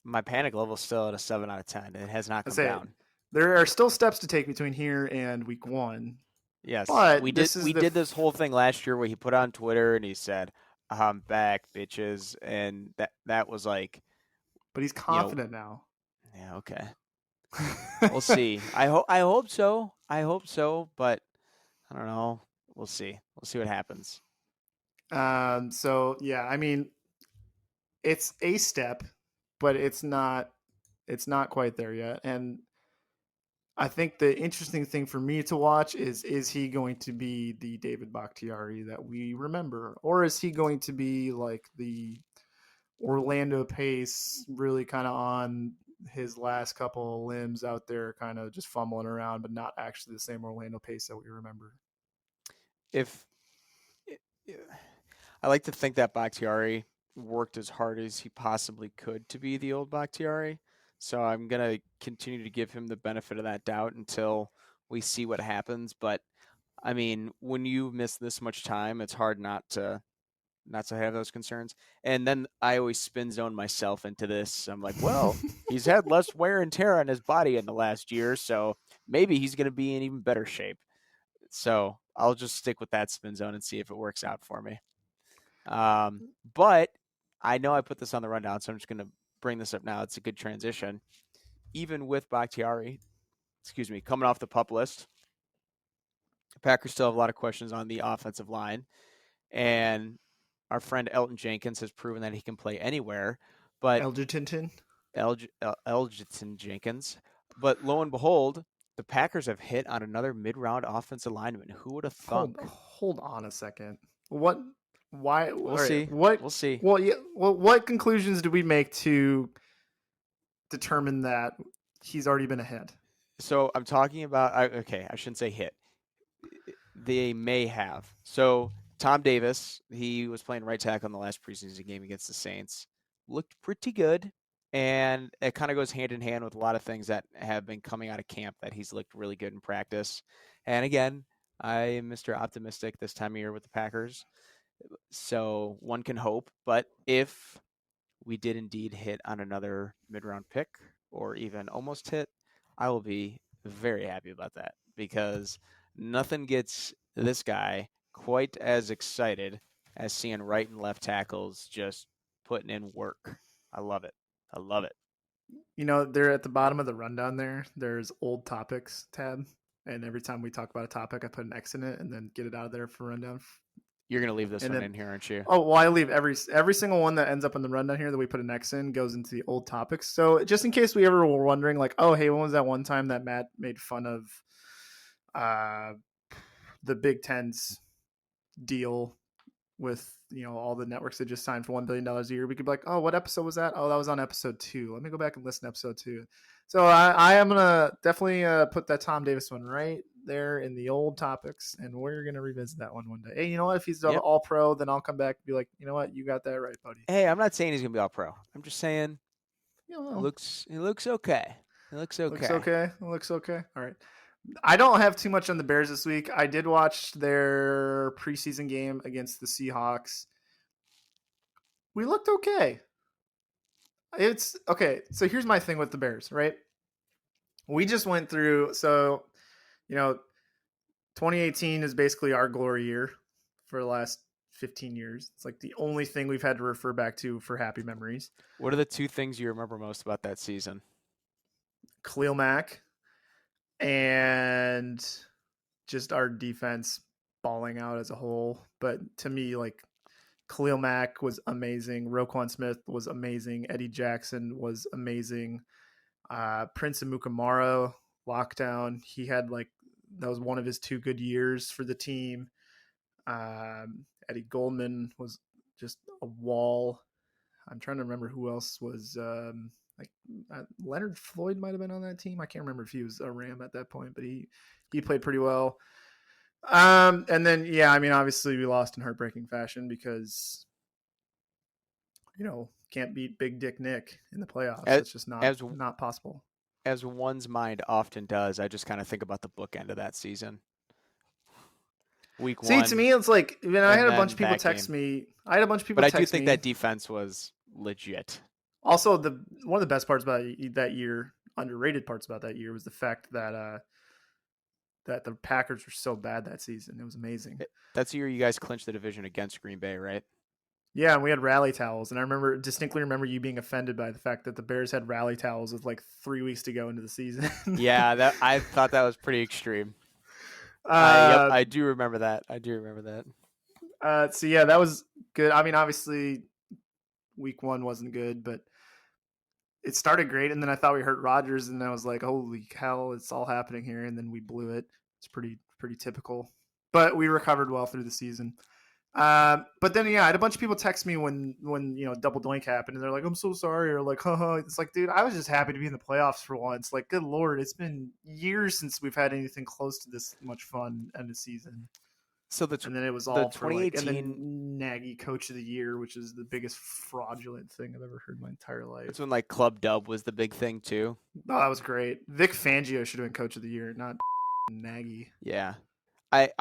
S2: My panic level is still at a 7 out of 10. It has not come down.
S1: There are still steps to take between here and week 1.
S2: Yes,
S1: but
S2: we did this whole thing last year where he put on Twitter and he said, "I'm back, bitches," and that was like.
S1: But he's confident now.
S2: Yeah. Okay. We'll see. I hope so. But I don't know. We'll see. We'll see what happens.
S1: So yeah, I mean, it's a step, but it's not quite there yet. And I think the interesting thing for me to watch is he going to be the David Bakhtiari that we remember? Or is he going to be like the Orlando Pace, really kind of on his last couple of limbs out there, kind of just fumbling around, but not actually the same Orlando Pace that we remember?
S2: I like to think that Bakhtiari worked as hard as he possibly could to be the old Bakhtiari. So I'm going to continue to give him the benefit of that doubt until we see what happens. But, I mean, when you miss this much time, it's hard not to not to have those concerns. And then I always spin zone myself into this. I'm like, well, he's had less wear and tear on his body in the last year, so maybe he's going to be in even better shape. So I'll just stick with that spin zone and see if it works out for me. But I know I put this on the rundown, so I'm just going to bring this up now. It's a good transition. Even with Bakhtiari, coming off the PUP list, the Packers still have a lot of questions on the offensive line. And our friend Elton Jenkins has proven that he can play anywhere. But
S1: Elgin
S2: Jenkins. But lo and behold, the Packers have hit on another mid-round offensive lineman. Who would have thunk?
S1: Hold on a second. What? Why?
S2: We'll
S1: right,
S2: see.
S1: What?
S2: We'll see.
S1: Well, yeah. Well, what conclusions do we make to determine that he's already been ahead?
S2: So I'm talking about. I shouldn't say hit. They may have. So Tom Davis, he was playing right tackle in the last preseason game against the Saints. Looked pretty good. And it kind of goes hand in hand with a lot of things that have been coming out of camp that he's looked really good in practice. And again, I am Mr. Optimistic this time of year with the Packers. So one can hope. But if we did indeed hit on another mid-round pick or even almost hit, I will be very happy about that because nothing gets this guy quite as excited as seeing right and left tackles just putting in work. I love it. I love it.
S1: You know, they're at the bottom of the rundown there. There's old topics tab. And every time we talk about a topic, I put an X in it and then get it out of there for rundown.
S2: You're going to leave this one in here, aren't you?
S1: Oh, well, I leave every single one that ends up in the rundown here that we put an X in goes into the old topics. So just in case we ever were wondering, like, oh, hey, when was that one time that Matt made fun of the Big Ten's deal with, you know, all the networks that just signed for $1 billion a year? We could be like, oh, what episode was that? Oh, that was on episode 2. Let me go back and listen to episode 2. So I am going to definitely put that Tom Davis one right there in the old topics, and we're going to revisit that one day. Hey, you know what? If he's all pro, then I'll come back and be like, you know what? You got that right, buddy.
S2: Hey, I'm not saying he's going to be all pro. I'm just saying
S1: you know,
S2: he looks okay. He looks okay.
S1: Looks okay. All right. I don't have too much on the Bears this week. I did watch their preseason game against the Seahawks. We looked okay. It's okay. So here's my thing with the Bears, right? We just went through, so, you know, 2018 is basically our glory year for the last 15 years. It's like the only thing we've had to refer back to for happy memories.
S2: What are the two things you remember most about that season?
S1: Khalil Mack and just our defense balling out as a whole. But to me, like, Khalil Mack was amazing. Roquan Smith was amazing. Eddie Jackson was amazing. Prince Amukamara, lockdown. He had that was one of his 2 good years for the team. Eddie Goldman was just a wall. I'm trying to remember who else was Leonard Floyd might have been on that team. I can't remember if he was a Ram at that point, but he played pretty well. And then, yeah, I mean, obviously we lost in heartbreaking fashion because, you know, can't beat Big Dick Nick in the playoffs. It's just not possible.
S2: As one's mind often does, I just kind of think about the bookend of that season. Week 1.
S1: See, to me, it's like, I had a bunch of people text me. But I
S2: do think that defense was legit.
S1: Also, one of the best parts about that year, underrated parts about that year, was the fact that that the Packers were so bad that season. It was amazing.
S2: That's the year you guys clinched the division against Green Bay, right?
S1: Yeah, and we had rally towels, and I distinctly remember you being offended by the fact that the Bears had rally towels with 3 weeks to go into the season.
S2: Yeah, I thought that was pretty extreme. I do remember that.
S1: So yeah, that was good. I mean, obviously, week 1 wasn't good, but it started great, and then I thought we hurt Rodgers, and I was like, holy hell, it's all happening here, and then we blew it. It's pretty typical. But we recovered well through the season. But then, yeah, I had a bunch of people text me when you know, double doink happened, and they're like, I'm so sorry, or like, haha. It's like, dude, I was just happy to be in the playoffs for once. Like, good Lord, it's been years since we've had anything close to this much fun end of season.
S2: So
S1: and then it was all for and then Nagy Coach of the Year, which is the biggest fraudulent thing I've ever heard in my entire life.
S2: That's when Club Dub was the big thing too.
S1: Oh, that was great. Vic Fangio should have been Coach of the Year, not Nagy.
S2: Yeah, I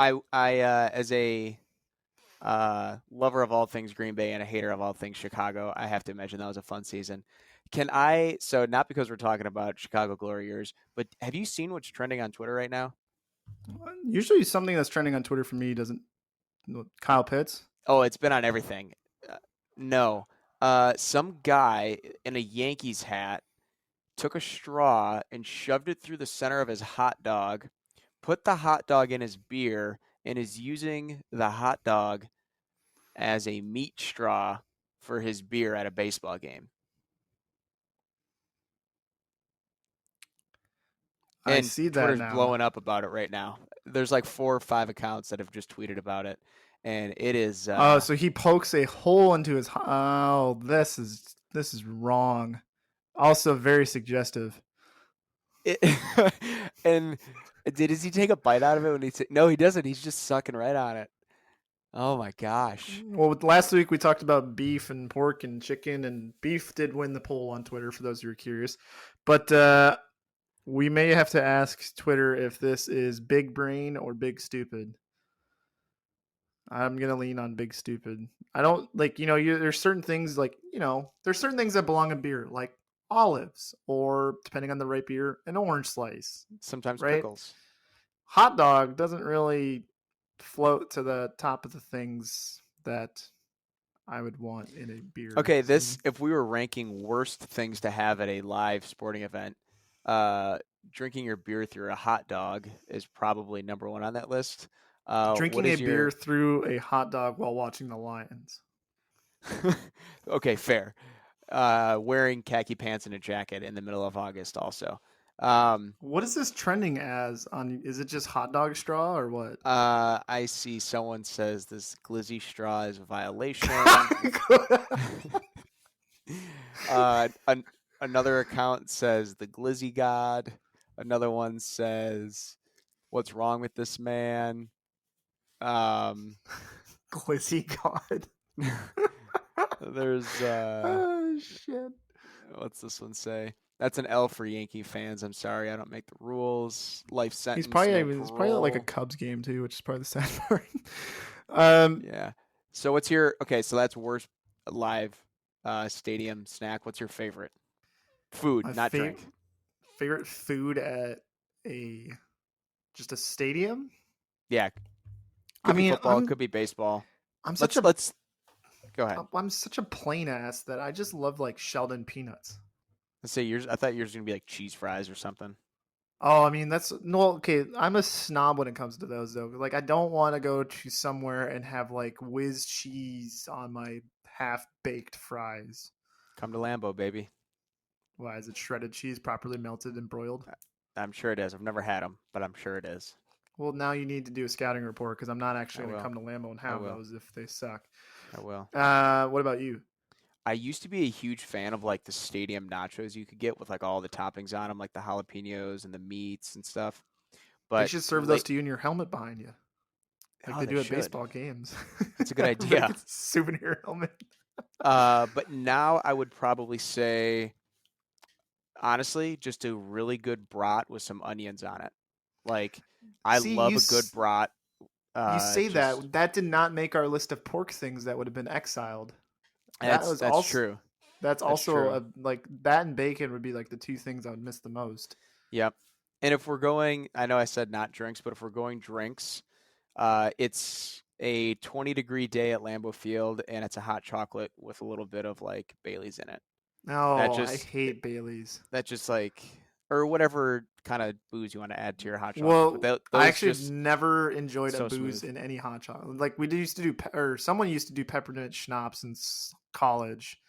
S2: as a Lover of all things Green Bay and a hater of all things Chicago. I have to imagine that was a fun season. So not because we're talking about Chicago Glory years, but have you seen what's trending on Twitter right now?
S1: Usually something that's trending on Twitter for me doesn't. Kyle Pitts.
S2: Oh, it's been on everything. Uh, no. Some guy in a Yankees hat took a straw and shoved it through the center of his hot dog, put the hot dog in his beer, and is using the hot dog as a meat straw for his beer at a baseball game.
S1: I
S2: And
S1: see that
S2: Twitter's
S1: now.
S2: blowing up about it right now. There's like 4 or 5 accounts that have just tweeted about it, and it is.
S1: Oh, so he pokes a hole into his. Oh, this is wrong. Also very suggestive.
S2: It, and does he take a bite out of it when no, he doesn't. He's just sucking right on it. Oh my gosh.
S1: Well, last week we talked about beef and pork and chicken, and beef did win the poll on Twitter for those who are curious. But we may have to ask Twitter if this is big brain or big stupid. I'm gonna lean on big stupid. I don't like there's certain things there's certain things that belong in beer, like olives, or depending on the right beer, an orange slice.
S2: Sometimes
S1: Right?
S2: pickles.
S1: Hot dog doesn't really float to the top of the things that I would want in a beer.
S2: Okay,
S1: So,
S2: if we were ranking worst things to have at a live sporting event, drinking your beer through a hot dog is probably number 1 on that list. What
S1: drinking a
S2: is
S1: beer through a hot dog while watching the Lions.
S2: Okay, fair. Wearing khaki pants and a jacket in the middle of August also.
S1: What is this trending as on? Is it just hot dog straw or what?
S2: I see someone says this glizzy straw is a violation. Another account says the glizzy god. Another one says, "What's wrong with this man?"
S1: Glizzy god.
S2: There's
S1: Oh shit.
S2: what's this one say? That's an L for Yankee fans. I'm sorry, I don't make the rules. Life sentence.
S1: He's
S2: No
S1: probably like a
S2: parole.
S1: Cubs game too, which is probably the sad part.
S2: Yeah. So what's your so that's worst live stadium snack. What's your favorite? Food,
S1: My
S2: not drink.
S1: favorite food at just a stadium.
S2: Yeah.
S1: I
S2: Could be
S1: mean,
S2: football, could be baseball.
S1: I'm
S2: Let's
S1: such a
S2: let's go ahead.
S1: I'm such a plain ass that I just love like Sheldon peanuts.
S2: Let's say yours. I thought yours was gonna be like cheese fries or something.
S1: Oh, I mean that's no okay. I'm a snob when it comes to those though. Like I don't want to go to somewhere and have like whiz cheese on my half baked fries.
S2: Come to Lambeau, baby.
S1: Why is it shredded cheese properly melted and broiled?
S2: I'm sure it is. I've never had them, but I'm sure it is.
S1: Well, now you need to do a scouting report because I'm not
S2: I
S1: actually going to
S2: will.
S1: come to Lambeau and
S2: I
S1: have
S2: will.
S1: those if they suck.
S2: I will.
S1: What about you?
S2: I used to be a huge fan of like the stadium nachos you could get with like all the toppings on them, like the jalapenos and the meats and stuff.
S1: They
S2: But
S1: should serve those to you in your helmet behind you, like
S2: oh,
S1: they
S2: they
S1: do at
S2: should.
S1: baseball games.
S2: That's a good
S1: Everybody
S2: idea.
S1: gets a souvenir helmet.
S2: But now I would probably say, honestly, just a really good brat with some onions on it. Like, I
S1: See,
S2: love a good brat.
S1: you say
S2: Just
S1: that did not make our list of pork things that would have been exiled. That was
S2: that's
S1: also
S2: true.
S1: that's
S2: That's
S1: also
S2: true.
S1: like that and bacon would be like the two things I would miss the most.
S2: Yep. And if we're going, I know I said not drinks, but if we're going drinks, it's a 20-degree day at Lambeau Field, and it's a hot chocolate with a little bit of like Bailey's in it. That
S1: Oh, I
S2: just
S1: hate Bailey's.
S2: that just like or whatever kind of booze you want to add to your hot chocolate.
S1: Well,
S2: But
S1: I
S2: those
S1: actually have
S2: just
S1: never enjoyed a
S2: so
S1: booze
S2: smooth.
S1: in any hot chocolate. Like we used to do, or someone used to do peppermint schnapps in college.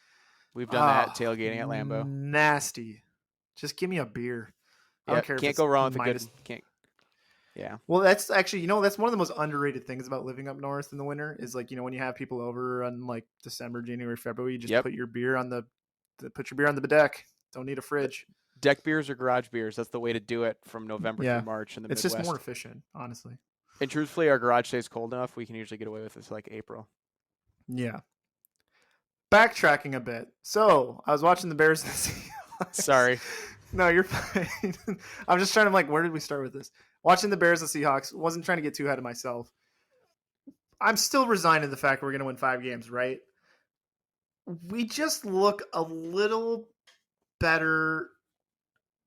S2: We've done that
S1: Ah,
S2: tailgating at Lambeau.
S1: nasty. Just give me a beer. I
S2: Yeah,
S1: don't care if
S2: can't
S1: it's
S2: go wrong with a good
S1: minus.
S2: can't. Yeah.
S1: Well, that's actually, that's one of the most underrated things about living up north in the winter is like, when you have people over on like December, January, February, you just
S2: Yep.
S1: put your beer on the deck. Don't need a fridge.
S2: Deck beers or garage beers. That's the way to do it from November
S1: Yeah.
S2: through March in the
S1: It's
S2: Midwest.
S1: just more efficient, honestly.
S2: And truthfully, our garage stays cold enough. We can usually get away with it to like April.
S1: Yeah. Backtracking a bit. So I was watching the Bears and the Seahawks.
S2: Sorry.
S1: No, you're fine. I'm just trying to where did we start with this? Watching the Bears and Seahawks. Wasn't trying to get too ahead of myself. I'm still resigned to the fact we're going to win 5 games, right? We just look a little better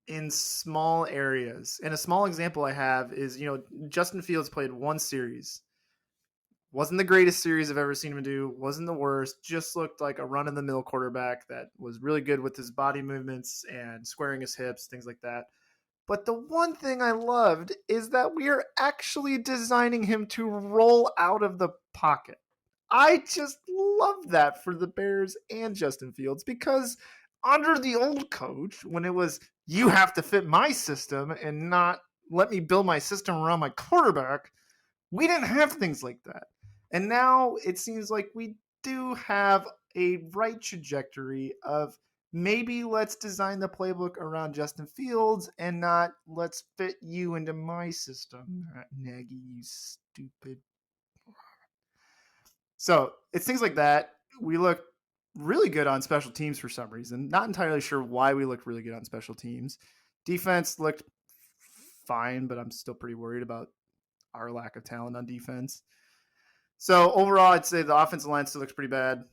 S1: in small areas. And a small example I have is, Justin Fields played one series. Wasn't the greatest series I've ever seen him do. Wasn't the worst. Just looked like a run-of-the-mill quarterback that was really good with his body movements and squaring his hips, things like that. But the one thing I loved is that we are actually designing him to roll out of the pocket. I just love that for the Bears and Justin Fields because under the old coach, when it was you have to fit my system and not let me build my system around my quarterback, we didn't have things like that. And now it seems like we do have a right trajectory of maybe let's design the playbook around Justin Fields and not let's fit you into my system, Nagy, you stupid. So it's things like that. We look really good on special teams for some reason. Not entirely sure why we looked really good on special teams. Defense looked fine, but I'm still pretty worried about our lack of talent on defense. So overall, I'd say the offensive line still looks pretty bad.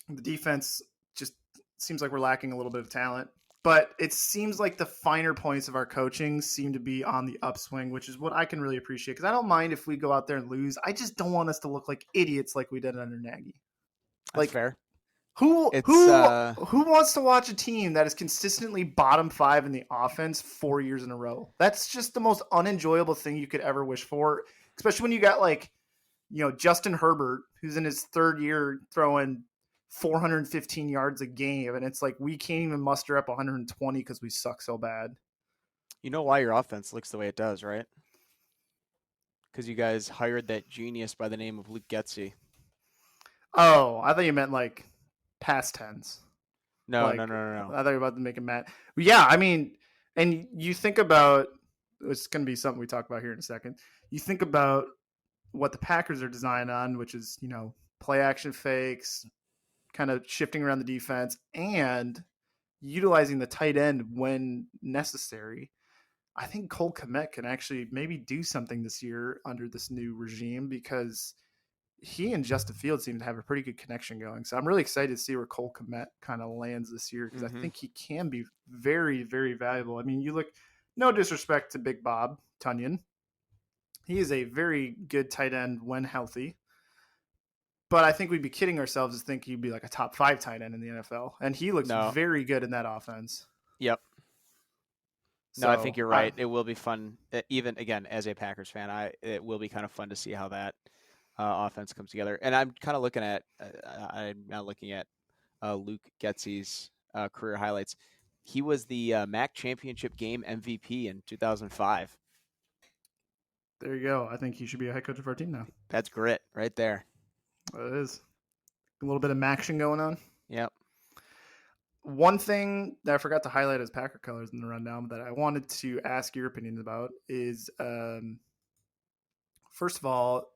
S1: The defense just seems like we're lacking a little bit of talent. But it seems like the finer points of our coaching seem to be on the upswing, which is what I can really appreciate. Because I don't mind if we go out there and lose. I just don't want us to look like idiots like we did under Nagy.
S2: That's
S1: Like
S2: fair.
S1: who
S2: It's
S1: who who wants to watch a team that is consistently bottom 5 in the offense 4 years in a row? That's just the most unenjoyable thing you could ever wish for, especially when you got Justin Herbert, who's in his third year throwing 415 yards a game, and it's like we can't even muster up 120 because we suck so bad.
S2: You know why your offense looks the way it does, right? Because you guys hired that genius by the name of Luke Getsy.
S1: Oh, I thought you meant like past tense.
S2: No,
S1: Like
S2: no, no, no, no.
S1: I thought you were about to make him mad. Yeah, I mean, and you think about it's going to be something we talk about here in a second. You think about what the Packers are designed on, which is play action fakes, kind of shifting around the defense, and utilizing the tight end when necessary. I think Cole Kmet can actually maybe do something this year under this new regime because he and Justin Fields seem to have a pretty good connection going. So I'm really excited to see where Cole Kmet kind of lands this year because I think he can be very, very valuable. I mean, you look, no disrespect to Big Bob Tunyon. He is a very good tight end when healthy. But I think we'd be kidding ourselves to think he'd be like a top 5 tight end in the NFL. And he looks very good in that offense.
S2: Yep.
S1: So,
S2: no, I think you're right. It will be fun, even again as a Packers fan. It will be kind of fun to see how that offense comes together. And I'm kind of looking at, I'm now looking at Luke Getsy's career highlights. He was the MAC championship game MVP in 2005.
S1: There you go. I think he should be a head coach of our team now.
S2: That's grit right there.
S1: It is. A little bit of action going on.
S2: Yep.
S1: One thing that I forgot to highlight as Packer colors in the rundown that I wanted to ask your opinion about is, first of all,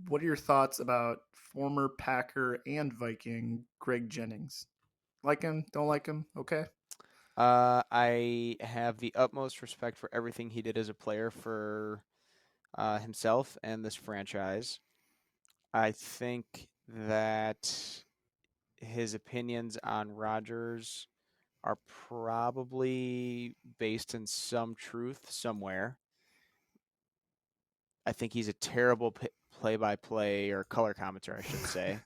S1: what are your thoughts about former Packer and Viking Greg Jennings? Like him? Don't like him? Okay.
S2: I have the utmost respect for everything he did as a player for himself and this franchise. I think that his opinions on Rodgers are probably based in some truth somewhere. I think he's a terrible play-by-play or color commentator, I should say.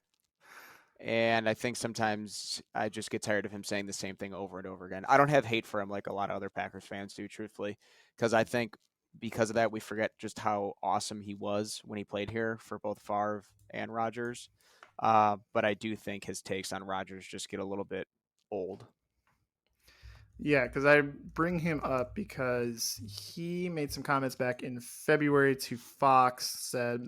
S2: And I think sometimes I just get tired of him saying the same thing over and over again. I don't have hate for him like a lot of other Packers fans do, truthfully, because I think because of that, we forget just how awesome he was when he played here for both Favre and Rodgers. But I do think his takes on Rodgers just get a little bit old.
S1: Yeah, because I bring him up because he made some comments back in February to Fox, said,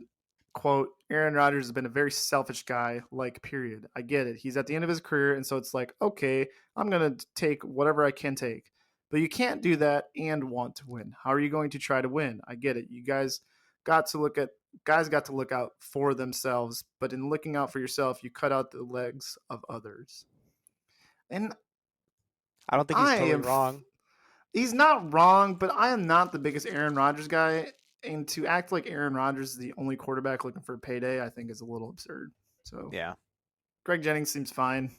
S1: quote, Aaron Rodgers has been a very selfish guy, like, period. I get it. He's at the end of his career, and so it's like, okay, I'm going to take whatever I can take. But you can't do that and want to win. How are you going to try to win? I get it. You guys got to look out for themselves, but in looking out for yourself, you cut out the legs of others. And
S2: I don't think he's totally wrong.
S1: He's not wrong, but I am not the biggest Aaron Rodgers guy. And to act like Aaron Rodgers is the only quarterback looking for a payday, I think is a little absurd. So
S2: Yeah.
S1: Greg Jennings seems fine.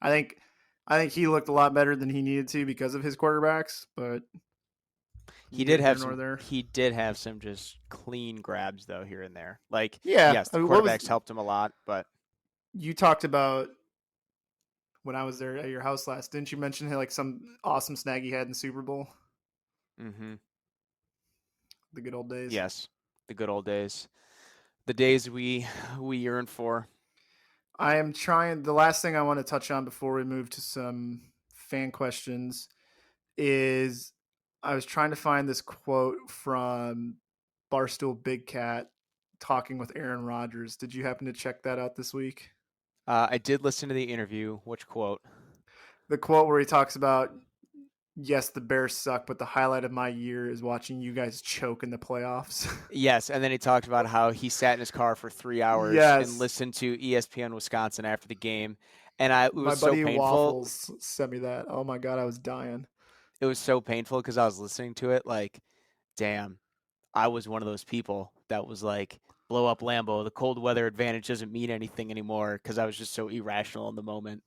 S1: I think he looked a lot better than he needed to because of his quarterbacks, but
S2: He
S1: neither
S2: did
S1: here
S2: have
S1: nor
S2: some
S1: there.
S2: he did have some just clean grabs though here and there. Like,
S1: Yeah,
S2: yes,
S1: I
S2: the
S1: mean, what was
S2: quarterbacks helped him a lot, but
S1: you talked about when I was there at your house last? Didn't you mention like some awesome snag he had in the Super Bowl?
S2: mhm.
S1: The good old days.
S2: Yes. The good old days. The days we yearn for.
S1: I am trying. The last thing I want to touch on before we move to some fan questions is I was trying to find this quote from Barstool Big Cat talking with Aaron Rodgers. Did you happen to check that out this week?
S2: I did listen to the interview. Which quote?
S1: The quote where he talks about, yes, the Bears suck, but the highlight of my year is watching you guys choke in the playoffs.
S2: Yes, and then he talked about how he sat in his car for 3 hours and
S1: Yes.
S2: listened to ESPN Wisconsin after the game, and it
S1: My
S2: was so
S1: buddy
S2: painful.
S1: Waffles sent me that. Oh my God, I was dying.
S2: It was so painful because I was listening to it like, damn, I was one of those people that was like, blow up Lambo. The cold weather advantage doesn't mean anything anymore because I was just so irrational in the moment.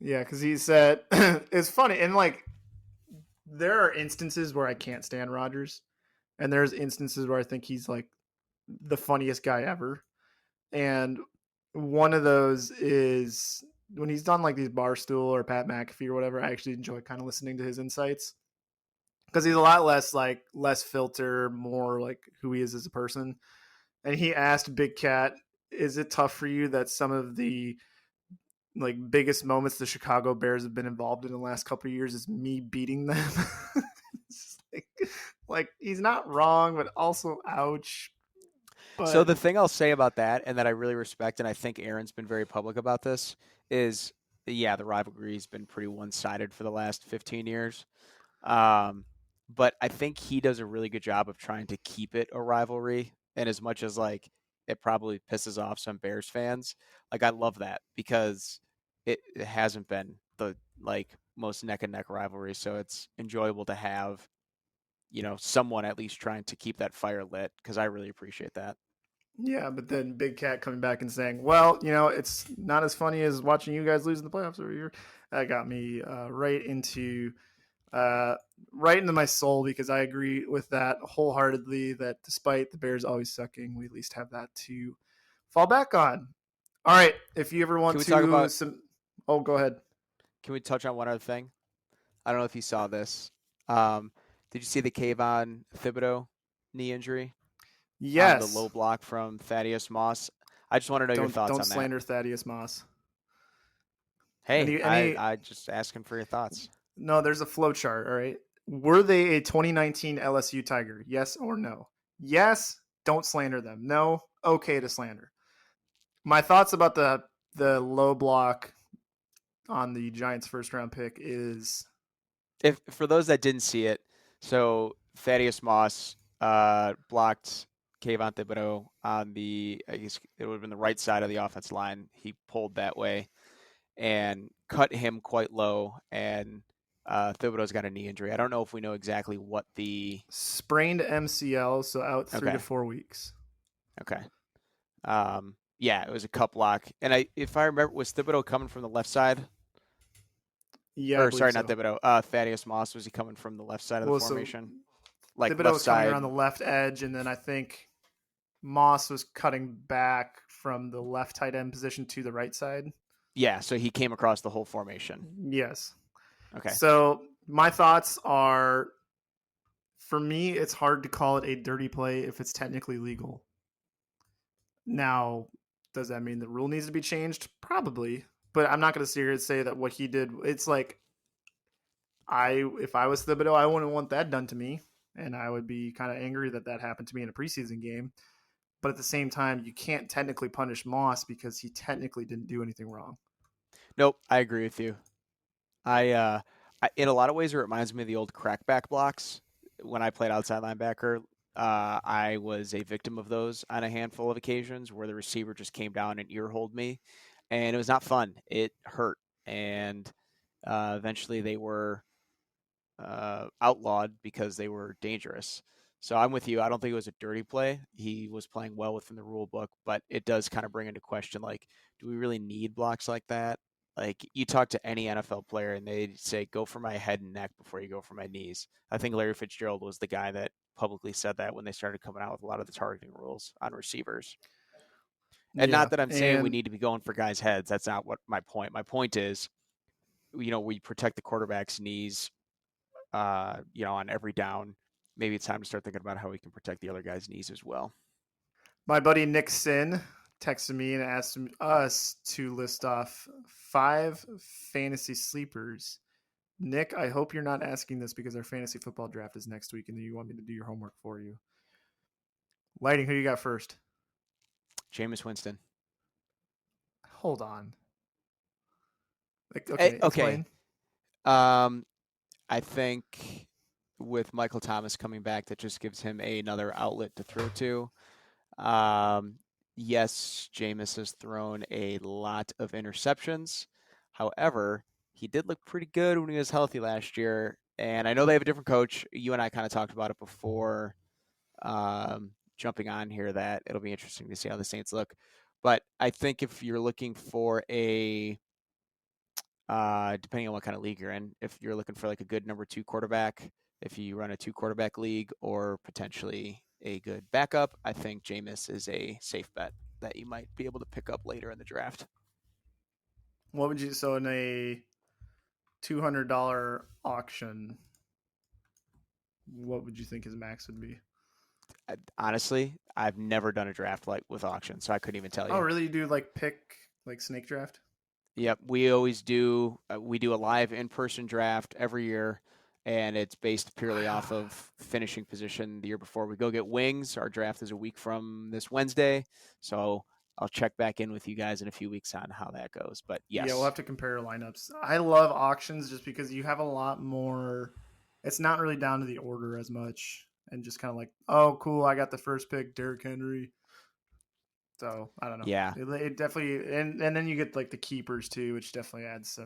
S1: Yeah, because he said, it's funny. And like, there are instances where I can't stand Rodgers, and there's instances where I think he's like the funniest guy ever. And one of those is when he's done like these Barstool or Pat McAfee or whatever. I actually enjoy kind of listening to his insights because he's a lot less filter, more like who he is as a person. And he asked Big Cat, "Is it tough for you that some of the like biggest moments the Chicago Bears have been involved in the last couple of years is me beating them?" like he's not wrong, but also ouch.
S2: So
S1: But
S2: the thing I'll say about that, and that I really respect, and I think Aaron's been very public about this, is yeah, the rivalry's been pretty one-sided for the last 15 years. Um, but I think he does a really good job of trying to keep it a rivalry. And as much as like it probably pisses off some Bears fans, like I love that because it hasn't been the like most neck and neck rivalry. So it's enjoyable to have, someone at least trying to keep that fire lit because I really appreciate that.
S1: yeah, but then Big Cat coming back and saying, "Well, it's not as funny as watching you guys lose in the playoffs over here." That got me uh, right into my soul because I agree with that wholeheartedly. That despite the Bears always sucking, we at least have that to fall back on. All right, if you ever
S2: Can
S1: want
S2: we talk
S1: to,
S2: about?
S1: some, oh, go ahead.
S2: Can we touch on one other thing? I don't know if you saw this. Um, did you see the Kayvon Thibodeau knee injury on the
S1: Yes,
S2: low block from Thaddeus Moss? I just want to know your thoughts
S1: don't
S2: on that.
S1: slander Thaddeus Moss.
S2: Hey,
S1: Any
S2: I just asking for your thoughts.
S1: No, there's a flow chart. All right. Were they a 2019 LSU Tiger? Yes or no? Yes. Don't slander them. No. Okay to slander. My thoughts about the low block on the Giants' first round pick is
S2: If for those that didn't see it, so Thaddeus Moss blocked Kayvon Thibodeau on I guess it would have been the right side of the offense line. He pulled that way and cut him quite low, and Thibodeau's got a knee injury. I don't know if we know exactly what the.
S1: sprained MCL, so out 3 to
S2: Okay,
S1: 4 weeks.
S2: okay. Yeah, it was a cup block, and if I remember, was Thibodeau coming from the left side?
S1: Yeah, I
S2: Or
S1: believe
S2: sorry, not
S1: so.
S2: Thibodeau. Thaddeus Moss, was he coming from the left side of the
S1: Well, so
S2: formation? Like
S1: Thibodeau
S2: left
S1: was coming
S2: side.
S1: around the left edge, and then I think Moss was cutting back from the left tight end position to the right side.
S2: Yeah, so he came across the whole formation.
S1: Yes.
S2: Okay.
S1: So my thoughts are, for me, it's hard to call it a dirty play if it's technically legal. Now, does that mean the rule needs to be changed? Probably, but I'm not going to sit here and say that what he did. It's like if I was Thibodeau, I wouldn't want that done to me, and I would be kind of angry that that happened to me in a preseason game. But at the same time, you can't technically punish Moss because he technically didn't do anything wrong.
S2: Nope, I agree with you. In a lot of ways, it reminds me of the old crackback blocks. When I played outside linebacker, I was a victim of those on a handful of occasions where the receiver just came down and ear-holed me, and it was not fun. It hurt, and eventually they were outlawed because they were dangerous. So I'm with you. I don't think it was a dirty play. He was playing well within the rule book, but it does kind of bring into question, like, do we really need blocks like that? Like, you talk to any NFL player and they say, go for my head and neck before you go for my knees. I think Larry Fitzgerald was the guy that publicly said that when they started coming out with a lot of the targeting rules on receivers. And
S1: Yeah,
S2: not that I'm saying we
S1: and
S2: need to be going for guys' heads. That's not what my point. My point is, we protect the quarterback's knees, on every down. Maybe it's time to start thinking about how we can protect the other guy's knees as well.
S1: my buddy Nick Sin texted me and asked us to list off 5 fantasy sleepers. Nick, I hope you're not asking this because our fantasy football draft is next week and you want me to do your homework for you. Lighting, who you got first?
S2: Jameis Winston.
S1: Hold on.
S2: Eh,
S1: Okay,
S2: okay.
S1: explain.
S2: Um, I think with Michael Thomas coming back, that just gives him another outlet to throw to. Um, yes, Jameis has thrown a lot of interceptions. However, he did look pretty good when he was healthy last year. And I know they have a different coach. You and I kind of talked about it before jumping on here, that it'll be interesting to see how the Saints look. But I think if you're looking for depending on what kind of league you're in, if you're looking for like a good number 2 quarterback, if you run a 2 quarterback league, or potentially a good backup, I think Jameis is a safe bet that you might be able to pick up later in the draft.
S1: What would you, so in a $200 auction, what would you think his max would be?
S2: Honestly, I've never done a draft like with auctions, so I couldn't even tell
S1: Oh,
S2: you.
S1: really? You do like pick like snake draft?
S2: Yep, we always do. We do a live in-person draft every year, and it's based purely
S1: Wow.
S2: off of finishing position the year before. We go get wings. Our draft is a week from this Wednesday, so I'll check back in with you guys in a few weeks on how that goes. But
S1: Yeah, we'll
S2: yes,
S1: have to compare lineups. I love auctions just because you have a lot more. It's not really down to the order as much, and just kind of like, oh, cool, I got the first pick, Derrick Henry. So I don't know.
S2: yeah,
S1: It definitely, and then you get like the keepers too, which definitely adds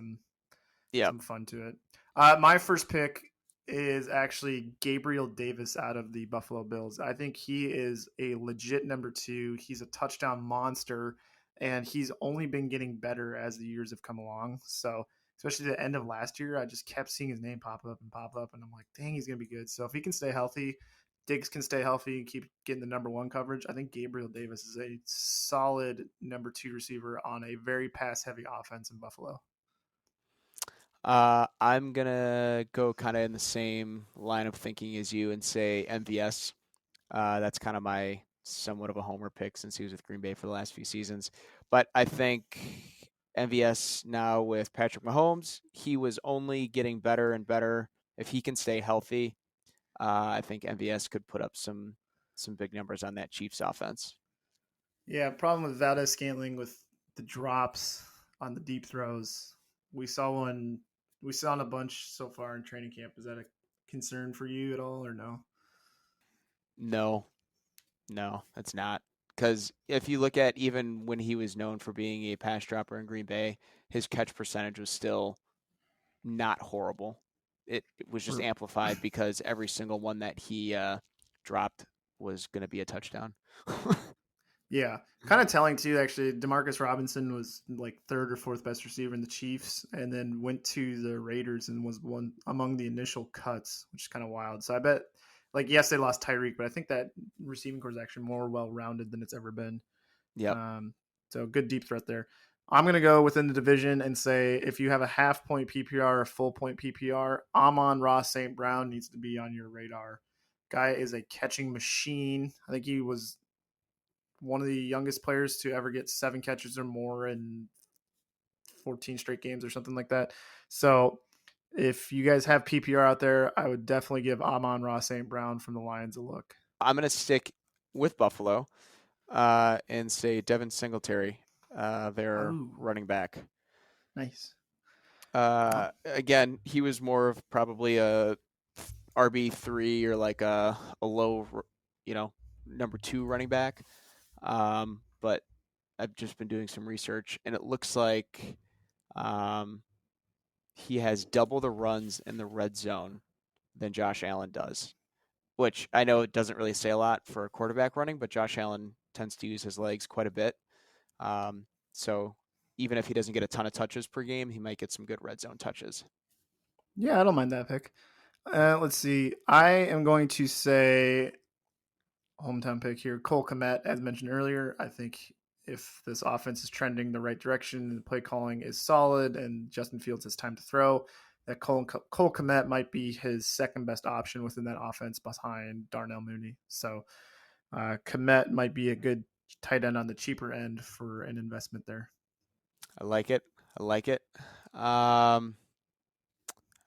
S2: yep.
S1: some fun to it. My first pick is actually Gabriel Davis out of the Buffalo Bills. I think he is a legit number 2. He's a touchdown monster, and he's only been getting better as the years have come along. So, especially the end of last year, I just kept seeing his name pop up, and I'm like, dang, he's gonna be good. So if he can stay healthy, Diggs can stay healthy and keep getting the number 1 coverage, I think Gabriel Davis is a solid number 2 receiver on a very pass heavy offense in Buffalo.
S2: I'm gonna go kind of in the same line of thinking as you and say MVS. That's kind of my somewhat of a homer pick since he was with Green Bay for the last few seasons. But I think MVS now with Patrick Mahomes, he was only getting better and better. If he can stay healthy, I think MVS could put up some big numbers on that Chiefs offense.
S1: Yeah, problem with Valdez Scantling with the drops on the deep throws. We saw one. We saw a bunch so far in training camp. Is that a concern for you at all, or no?
S2: No, no, it's not. Because if you look at even when he was known for being a pass dropper in Green Bay, his catch percentage was still not horrible. It was just
S1: Or
S2: amplified because every single one that he dropped was going to be a touchdown.
S1: yeah, kind of telling too. Actually, Demarcus Robinson was like 3rd or 4th best receiver in the Chiefs, and then went to the Raiders and was one among the initial cuts, which is kind of wild. So I bet, like, yes, they lost Tyreek, but I think that receiving core is actually more well rounded than it's ever been.
S2: Yep.
S1: So good deep threat there. I'm going to go within the division and say if you have a half point PPR or full point PPR, Amon-Ra St. Brown needs to be on your radar. Guy is a catching machine. I think he was one of the youngest players to ever get 7 catches or more in 14 straight games or something like that. So if you guys have PPR out there, I would definitely give Amon-Ra St. Brown from the Lions a look.
S2: I'm going to stick with Buffalo and say Devin Singletary, their
S1: Oh,
S2: running back.
S1: nice.
S2: Again, he was more of probably a RB3 or like a low, number 2 running back. But I've just been doing some research, and it looks like um, he has double the runs in the red zone than Josh Allen does. which I know it doesn't really say a lot for a quarterback running, but Josh Allen tends to use his legs quite a bit. So even if he doesn't get a ton of touches per game, he might get some good red zone touches.
S1: Yeah, I don't mind that pick. Let's see. I am going to say hometown pick here, Cole Kmet, as mentioned earlier. I think if this offense is trending the right direction and the play calling is solid and Justin Fields has time to throw, that Cole Kmet might be his second best option within that offense behind Darnell Mooney. So Kmet might be a good tight end on the cheaper end for an investment there.
S2: I like it. I like it. Um,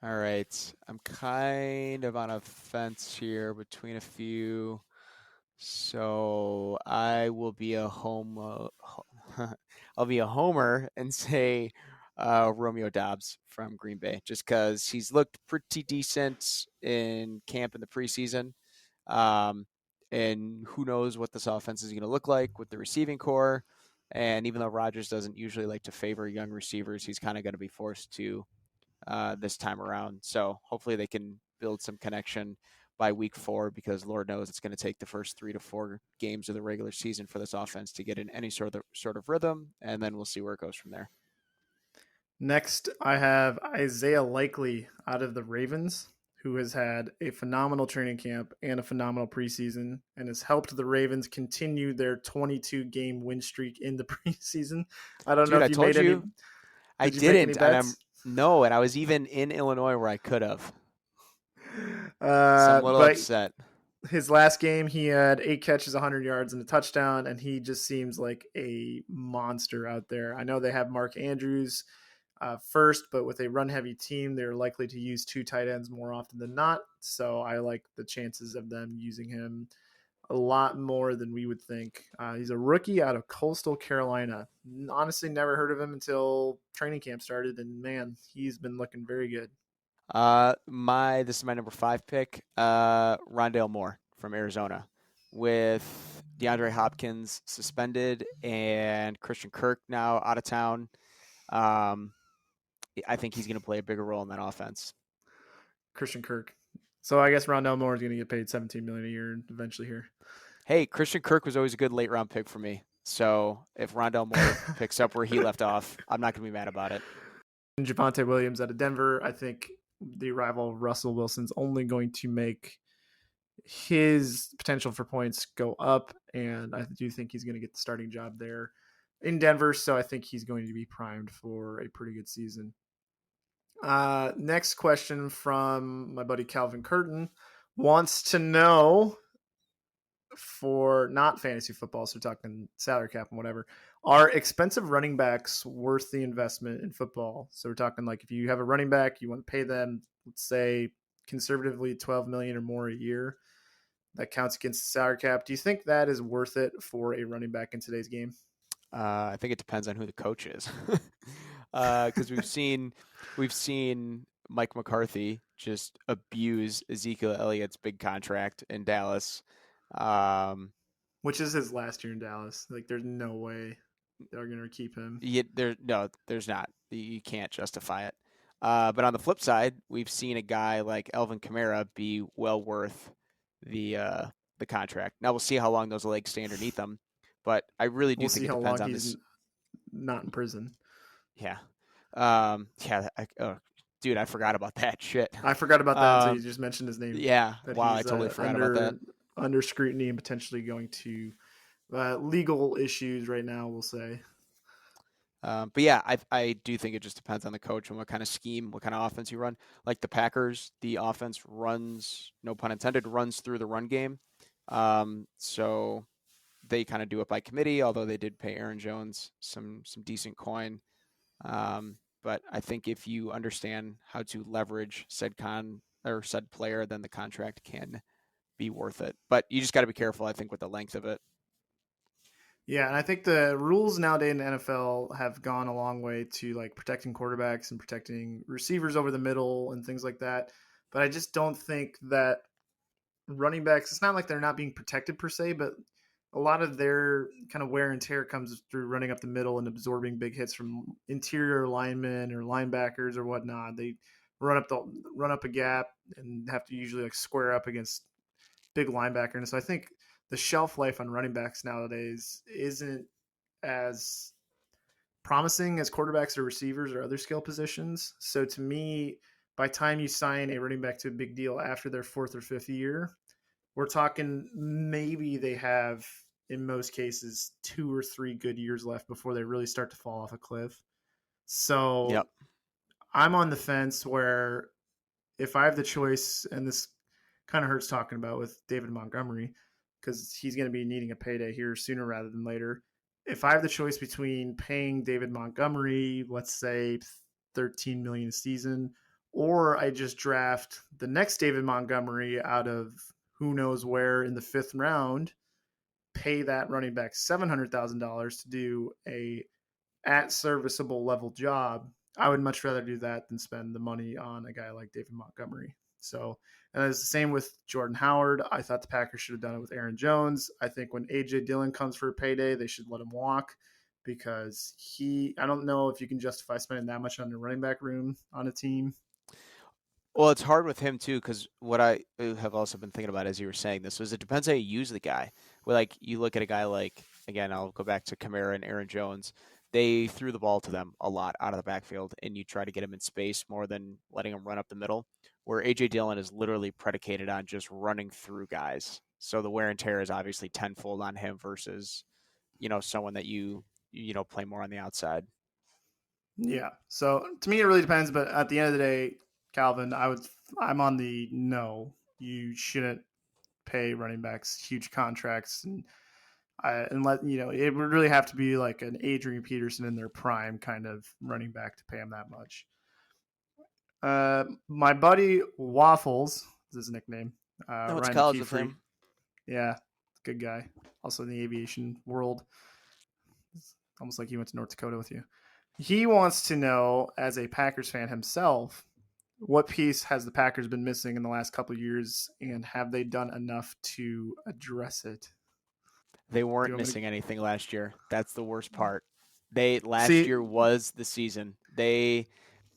S2: all right. I'm kind of on a fence here between a few. So I will be a I'll be a homer and say Romeo Dobbs from Green Bay, just because he's looked pretty decent in camp in the preseason. Um, and who knows what this offense is going to look like with the receiving core. And even though Rodgers doesn't usually like to favor young receivers, he's kind of going to be forced to this time around. So hopefully they can build some connection by week 4, because Lord knows it's going to take the first 3 to 4 games of the regular season for this offense to get in any sort of rhythm, and then we'll see where it goes from there.
S1: Next, I have Isaiah Likely out of the Ravens, who has had a phenomenal training camp and a phenomenal preseason and has helped the Ravens continue their 22 game win streak in the preseason. I don't know
S2: Dude,
S1: if
S2: I
S1: you
S2: told
S1: made any.
S2: you I
S1: Did you make any
S2: didn't, and I'm
S1: bets?
S2: no, and I was even in Illinois where I could have. So I'm a little
S1: But
S2: upset.
S1: his last game, he had 8 catches, 100 yards, and a touchdown, and he just seems like a monster out there. I know they have Mark Andrews first, but with a run heavy team, they're likely to use 2 tight ends more often than not. So I like the chances of them using him a lot more than we would think. He's a rookie out of Coastal Carolina. Honestly, never heard of him until training camp started, and man, he's been looking very good.
S2: My this is my number 5 pick, Rondale Moore from Arizona, with DeAndre Hopkins suspended and Christian Kirk now out of town. Um, I think he's going to play a bigger role in that offense.
S1: Christian Kirk. So I guess Rondell Moore is going to get paid $17 million a year eventually here.
S2: Hey, Christian Kirk was always a good late round pick for me. So if Rondale Moore picks up where he left off, I'm not going to be mad about it.
S1: And Javonte Williams out of Denver. I think the rival Russell Wilson's only going to make his potential for points go up, and I do think he's going to get the starting job there in Denver. So I think he's going to be primed for a pretty good season. Next question from my buddy Calvin Curtin wants to know, for not fantasy football, so we're talking salary cap and whatever, are expensive running backs worth the investment in football? So we're talking like if you have a running back, you want to pay them, let's say conservatively 12 million or more a year. That counts against the salary cap. Do you think that is worth it for a running back in today's game?
S2: I think it depends on who the coach is, because we've seen Mike McCarthy just abuse Ezekiel Elliott's big contract in Dallas. Um,
S1: Which is his last year in Dallas. Like, there's no way they're going to keep him.
S2: there's not. You can't justify it. But on the flip side, we've seen a guy like Elvin Kamara be well worth the contract. Now we'll see how long those legs stay underneath him, but I really do
S1: We'll
S2: think
S1: see
S2: it
S1: how
S2: depends
S1: long
S2: on
S1: he's
S2: this.
S1: not in prison.
S2: Yeah, yeah. Dude, I forgot about that shit.
S1: I forgot about that until you
S2: Um,
S1: just mentioned his name.
S2: yeah.
S1: That
S2: Wow, I
S1: he's
S2: totally forgot about that.
S1: under scrutiny and potentially going to legal issues right now. We'll say.
S2: But yeah, I do think it just depends on the coach and what kind of scheme, what kind of offense you run. Like the Packers, the offense runs, no pun intended, runs through the run game. So they kind of do it by committee, although they did pay Aaron Jones some decent coin. But I think if you understand how to leverage said player, then the contract can be worth it. But you just got to be careful, I think, with the length of it.
S1: Yeah, and I think the rules nowadays in the NFL have gone a long way to like protecting quarterbacks and protecting receivers over the middle and things like that. But I just don't think that running backs, it's not like they're not being protected per se, but a lot of their kind of wear and tear comes through running up the middle and absorbing big hits from interior linemen or linebackers or whatnot. They run up a gap and have to usually like square up against big linebacker. And so I think the shelf life on running backs nowadays isn't as promising as quarterbacks or receivers or other skill positions. So to me, by time you sign a running back to a big deal after their fourth or fifth year, we're talking maybe they have, in most cases, 2 or 3 good years left before they really start to fall off a cliff. So
S2: Yep.
S1: I'm on the fence where if I have the choice, and this kind of hurts talking about with David Montgomery because he's going to be needing a payday here sooner rather than later. If I have the choice between paying David Montgomery, let's say 13 million a season, or I just draft the next David Montgomery out of who knows where in the 5th round, pay that running back $700,000 to do a at serviceable level job, I would much rather do that than spend the money on a guy like David Montgomery. So, and it's the same with Jordan Howard. I thought the Packers should have done it with Aaron Jones. I think when AJ Dillon comes for a payday, they should let him walk because I don't know if you can justify spending that much on the running back room on a team.
S2: Well, it's hard with him too, because what I have also been thinking about as you were saying this was it depends how you use the guy. Well, like you look at a guy like, again, I'll go back to Kamara and Aaron Jones. They threw the ball to them a lot out of the backfield, and you try to get him in space more than letting him run up the middle. Where AJ Dillon is literally predicated on just running through guys, so the wear and tear is obviously tenfold on him versus someone that you play more on the outside.
S1: Yeah. So to me, it really depends. But at the end of the day, Calvin, I'm on the no. You shouldn't pay running backs huge contracts and let it would really have to be like an Adrian Peterson in their prime kind of running back to pay him that much. My buddy Waffles is his nickname.
S2: I went to
S1: Ryan
S2: college with
S1: McKeefrey.
S2: him.
S1: Yeah, good guy. Also in the aviation world. It's almost like he went to North Dakota with you. He wants to know, as a Packers fan himself, what piece has the Packers been missing in the last couple of years, and have they done enough to address it?
S2: They
S1: Do
S2: weren't
S1: you want me to
S2: missing anything last year. That's the worst part. They last
S1: see?
S2: year was the season.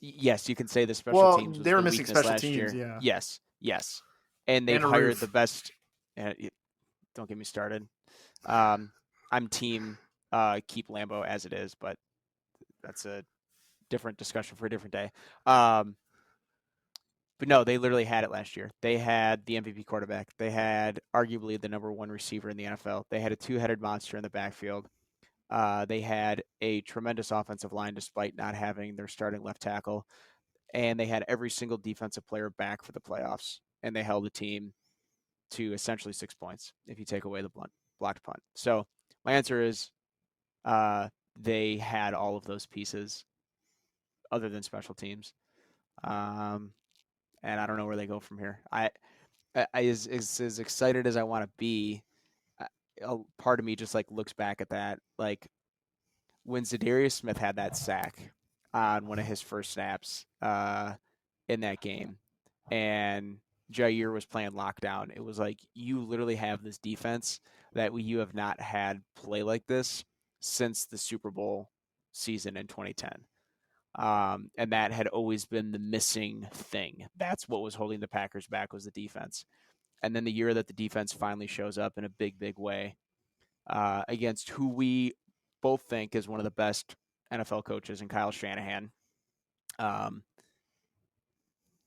S2: Yes, you can say the special
S1: Well,
S2: teams was
S1: they were
S2: the
S1: missing
S2: weakness
S1: special
S2: last
S1: teams,
S2: year.
S1: yeah,
S2: Yes, yes, and they've
S1: and a
S2: hired the
S1: roof.
S2: best. Uh, don't get me started. Um, I'm team keep Lambo as it is, but that's a different discussion for a different day. Um, but no, they literally had it last year. They had the MVP quarterback. They had arguably the number one receiver in the NFL. They had a two-headed monster in the backfield. They had a tremendous offensive line despite not having their starting left tackle, and they had every single defensive player back for the playoffs, and they held the team to essentially 6 points if you take away the blocked punt. So my answer is uh, they had all of those pieces other than special teams, um, and I don't know where they go from here. As excited as I want to be, a part of me just like looks back at that like when Zadarius Smith had that sack on one of his first snaps in that game, and Jair was playing lockdown, it was like you literally have this defense that you have not had play like this since the Super Bowl season in 2010. And that had always been the missing thing. That's what was holding the Packers back was the defense. And then the year that the defense finally shows up in a big, big way against who we both think is one of the best NFL coaches in Kyle Shanahan. Um,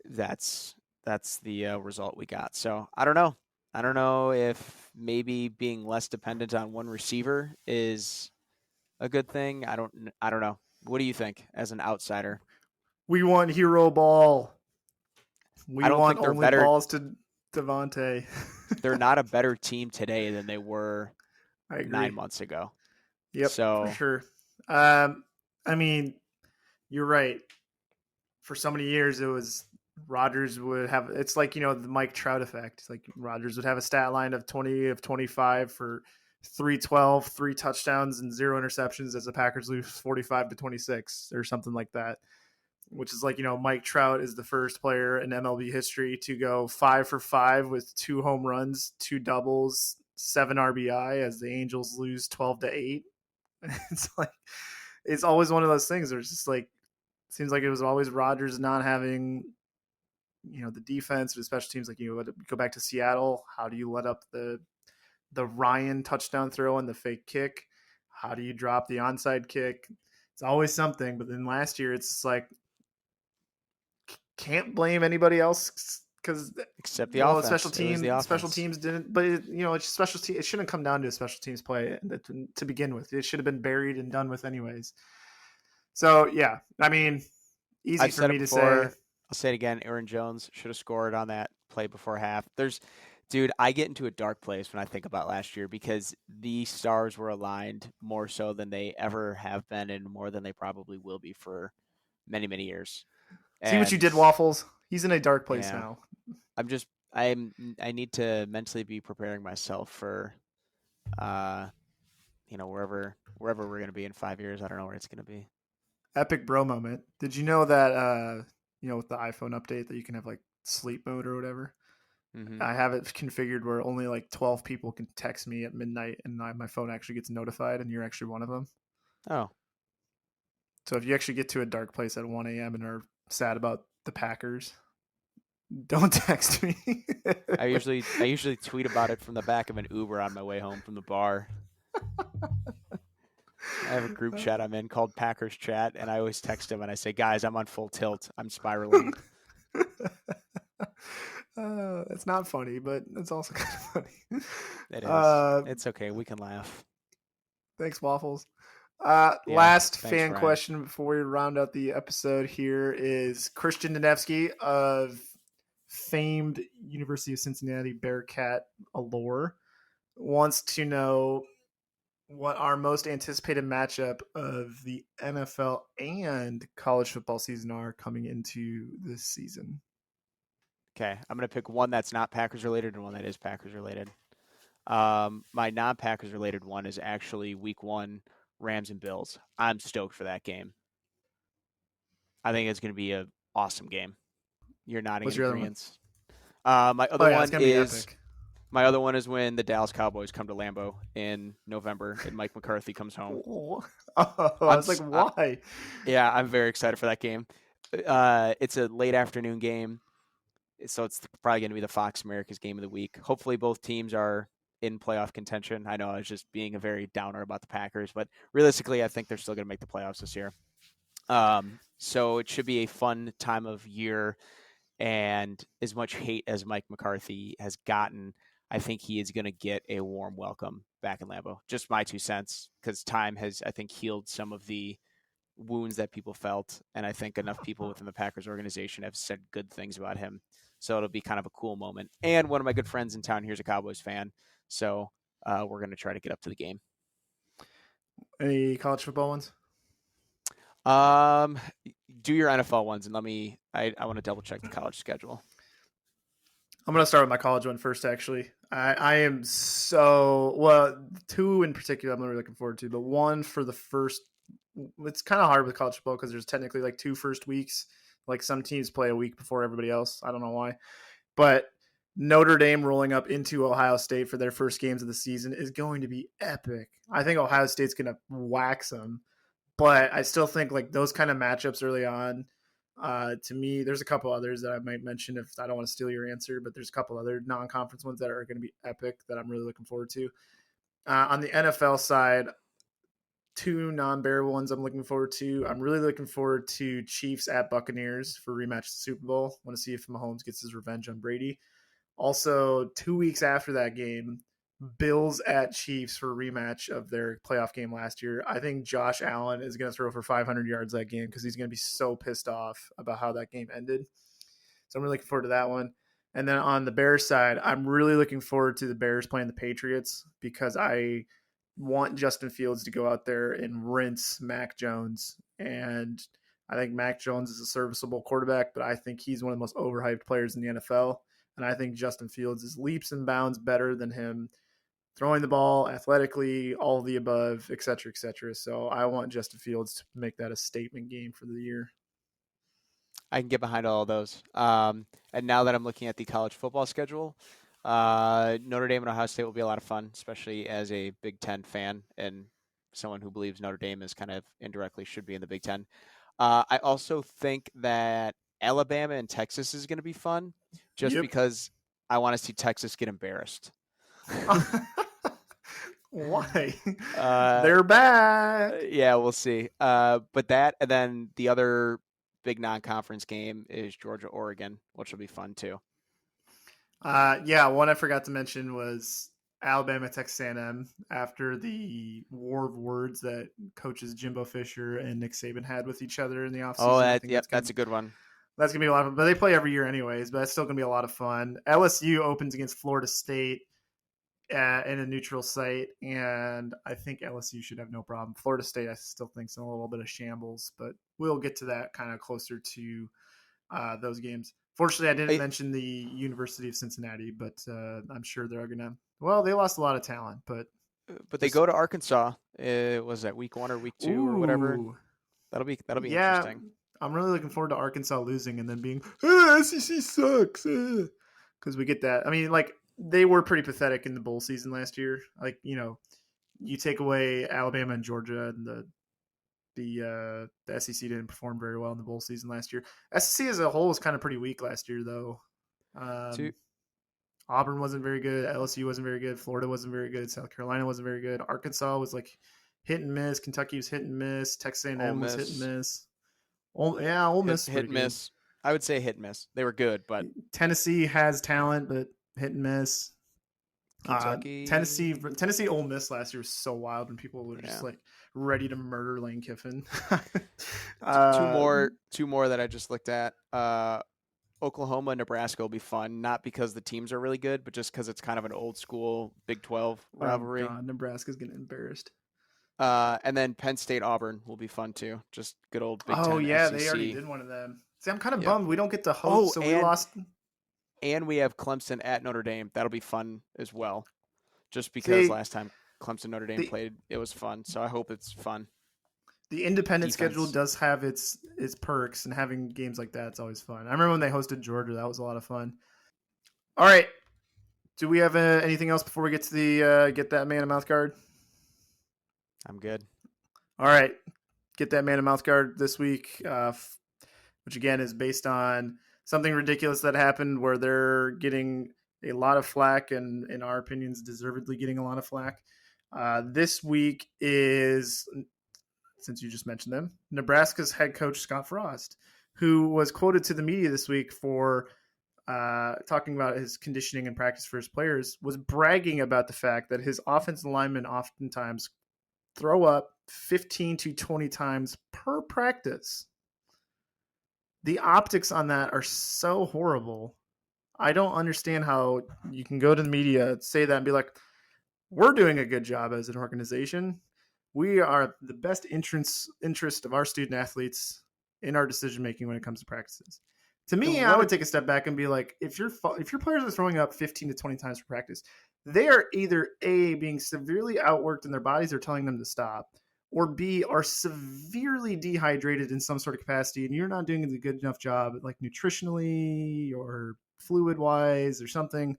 S2: that's the result we got. So I don't know. I don't know if maybe being less dependent on one receiver is a good thing. I don't know. What do you think as an outsider?
S1: We want hero ball.
S2: I
S1: We
S2: don't
S1: want
S2: think they're
S1: only
S2: better.
S1: balls to Devontae.
S2: They're not a better team today than they were
S1: I agree.
S2: 9 months ago.
S1: Yep, for
S2: So
S1: sure. I mean, you're right. For so many years, it was Rodgers would have. It's like the Mike Trout effect. It's like Rodgers would have a stat line of 20 of 25 for 312, 3 touchdowns and 0 interceptions as the Packers lose 45-26 or something like that. Which is like Mike Trout is the first player in MLB history to go 5 for 5 with 2 home runs, 2 doubles, 7 RBI as the Angels lose 12-8. It's like it's always one of those things. There's just like seems like it was always Rodgers not having the defense, the special teams. Like go back to Seattle. How do you let up the Ryan touchdown throw and the fake kick? How do you drop the onside kick? It's always something. But then last year, it's like can't blame anybody else because
S2: except the offense. It was the
S1: special
S2: offense.
S1: teams didn't. But it's special team. It shouldn't come down to a special teams play to begin with. It should have been buried and done with anyways. So yeah, I mean, easy
S2: I've
S1: for
S2: said
S1: me
S2: it
S1: to
S2: before.
S1: say.
S2: I'll say it again. Aaron Jones should have scored on that play before half. Dude, I get into a dark place when I think about last year because the stars were aligned more so than they ever have been and more than they probably will be for many, many years.
S1: See what you
S2: And
S1: did, Waffles. He's in a dark place
S2: yeah,
S1: now.
S2: I need to mentally be preparing myself for uh wherever we're gonna be in 5 years. I don't know where it's gonna be.
S1: Epic bro moment. Did you know that with the iPhone update that you can have like sleep mode or whatever?
S2: Mm-hmm.
S1: I have it configured where only like 12 people can text me at midnight and my phone actually gets notified and you're actually one of them.
S2: Oh.
S1: So if you actually get to a dark place at 1 a.m. and are sad about the Packers, don't text me.
S2: I usually tweet about it from the back of an Uber on my way home from the bar. I have a group chat I'm in called Packers Chat, and I always text them and I say, "Guys, I'm on full tilt. I'm spiraling."
S1: It's not funny, but it's also kind of funny.
S2: It is. It's okay. We can laugh.
S1: Thanks, Waffles.
S2: Yeah.
S1: Last
S2: Thanks,
S1: fan
S2: Ryan.
S1: question before we round out the episode here is Christian Denevsky of famed University of Cincinnati Bearcat allure wants to know what our most anticipated matchup of the NFL and college football season are coming into this season.
S2: Okay, I'm gonna pick one that's not Packers related and one that is Packers related. My non-Packers related one is actually Week 1 Rams and Bills. I'm stoked for that game. I think it's gonna be an awesome game. You're nodding
S1: What's
S2: in
S1: your other one?
S2: agreement. My
S1: Oh
S2: other
S1: yeah, it's
S2: one
S1: gonna be
S2: is
S1: epic.
S2: My other one is when the Dallas Cowboys come to Lambeau in November and Mike McCarthy comes home.
S1: Oh, I
S2: I'm
S1: was like, why?
S2: Yeah, I'm very excited for that game. It's a late afternoon game, so it's probably going to be the Fox America's game of the week. Hopefully, both teams are in playoff contention. I know I was just being a very downer about the Packers, but realistically, I think they're still going to make the playoffs this year. So it should be a fun time of year. And as much hate as Mike McCarthy has gotten, I think he is going to get a warm welcome back in Lambeau. Just my 2 cents, because time has, I think, healed some of the wounds that people felt, and I think enough people within the Packers organization have said good things about him. So it'll be kind of a cool moment. And one of my good friends in town here's a Cowboys fan, so we're going to try to get up to the game.
S1: Any college football ones?
S2: Do your NFL ones, and let me. I want to double check the college schedule.
S1: I'm going to start with my college one first, actually. I am two in particular I'm really looking forward to, but one for the first. It's kind of hard with college football because there's technically like 2 first weeks. Like some teams play a week before everybody else. I don't know why. But Notre Dame rolling up into Ohio State for their first games of the season is going to be epic. I think Ohio State's going to wax them. But I still think like those kind of matchups early on, to me, there's a couple others that I might mention if I don't want to steal your answer, but there's a couple other non-conference ones that are going to be epic that I'm really looking forward to. On the NFL side, 2 non-bear ones I'm looking forward to. I'm really looking forward to Chiefs at Buccaneers for rematch the Super Bowl. Want to see if Mahomes gets his revenge on Brady. Also, 2 weeks after that game, Bills at Chiefs for a rematch of their playoff game last year. I think Josh Allen is going to throw for 500 yards that game because he's going to be so pissed off about how that game ended. So I'm really looking forward to that one. And then on the Bears side, I'm really looking forward to the Bears playing the Patriots because I want Justin Fields to go out there and rinse Mac Jones. And I think Mac Jones is a serviceable quarterback, but I think he's one of the most overhyped players in the NFL. And I think Justin Fields is leaps and bounds better than him throwing the ball, athletically, all of the above, et cetera, et cetera. So I want Justin Fields to make that a statement game for the year.
S2: I can get behind all of those. And now that I'm looking at the college football schedule, Notre Dame and Ohio State will be a lot of fun, especially as a Big Ten fan and someone who believes Notre Dame is kind of indirectly should be in the Big Ten. I also think that Alabama and Texas is going to be fun, just
S1: Yep.
S2: because I want to see Texas get embarrassed.
S1: Why?
S2: uh,
S1: They're back.
S2: yeah, we'll see. But that, and then the other big non-conference game is Georgia Oregon, which will be fun too.
S1: Yeah, one I forgot to mention was Alabama Texas A&M after the war of words that coaches Jimbo Fisher and Nick Saban had with each other in the
S2: Oh,
S1: offseason. I think
S2: that's a good one.
S1: that's gonna be a lot of fun. But they play every year anyways. But it's still gonna be a lot of fun. LSU opens against Florida State in a neutral site, and I think LSU should have no problem. Florida State, I still think, is in a little bit of shambles, but we'll get to that kind of closer to those games. Fortunately, I didn't mention the University of Cincinnati, but I'm sure they're going to. Well, they lost a lot of talent, but
S2: they go to Arkansas. Was that week 1 or week 2 or whatever? That'll be interesting.
S1: I'm really looking forward to Arkansas losing and then being SEC sucks because we get that. I mean, like they were pretty pathetic in the bowl season last year. Like you take away Alabama and Georgia, and the SEC didn't perform very well in the bowl season last year. SEC as a whole was kind of pretty weak last year, though. Auburn wasn't very good. LSU wasn't very good. Florida wasn't very good. South Carolina wasn't very good. Arkansas was like hit and miss. Kentucky was hit and miss. Texas A&M was hit and miss. Ole Miss
S2: hit and miss. I would say hit and miss. They were good, but
S1: Tennessee has talent, but hit and miss.
S2: Kentucky,
S1: Tennessee, Ole Miss last year was so wild when people were just like ready to murder Lane Kiffin.
S2: Two more that I just looked at. Oklahoma, Nebraska will be fun, not because the teams are really good, but just because it's kind of an old school Big 12 rivalry.
S1: Oh God, Nebraska's getting embarrassed.
S2: And then Penn State, Auburn will be fun too. Just good old Big 10. Oh yeah,
S1: SEC. They already did one of them. See, I'm kind of bummed we don't get to host. We lost.
S2: And we have Clemson at Notre Dame. That'll be fun as well. Just because last time Clemson Notre Dame played, it was fun. So I hope it's fun.
S1: The independent schedule does have its perks, and having games like that is always fun. I remember when they hosted Georgia; that was a lot of fun. All right, do we have anything else before we get to the get that man a Mouthguard?
S2: I'm good.
S1: All right, get that man a Mouthguard this week, which again is based on something ridiculous that happened where they're getting a lot of flack, and in our opinions, deservedly getting a lot of flack. This week is, since you just mentioned them, Nebraska's head coach, Scott Frost, who was quoted to the media this week for talking about his conditioning and practice for his players, was bragging about the fact that his offensive linemen oftentimes throw up 15 to 20 times per practice. The optics on that are so horrible. I don't understand how you can go to the media, say that, and be like, we're doing a good job as an organization. We are the best interest of our student athletes in our decision making when it comes to practices. To me, I would take a step back and be like, if your players are throwing up 15 to 20 times per practice, they are either A, being severely outworked and their bodies are telling them to stop, or B, are severely dehydrated in some sort of capacity, and you're not doing a good enough job, like nutritionally or fluid wise or something.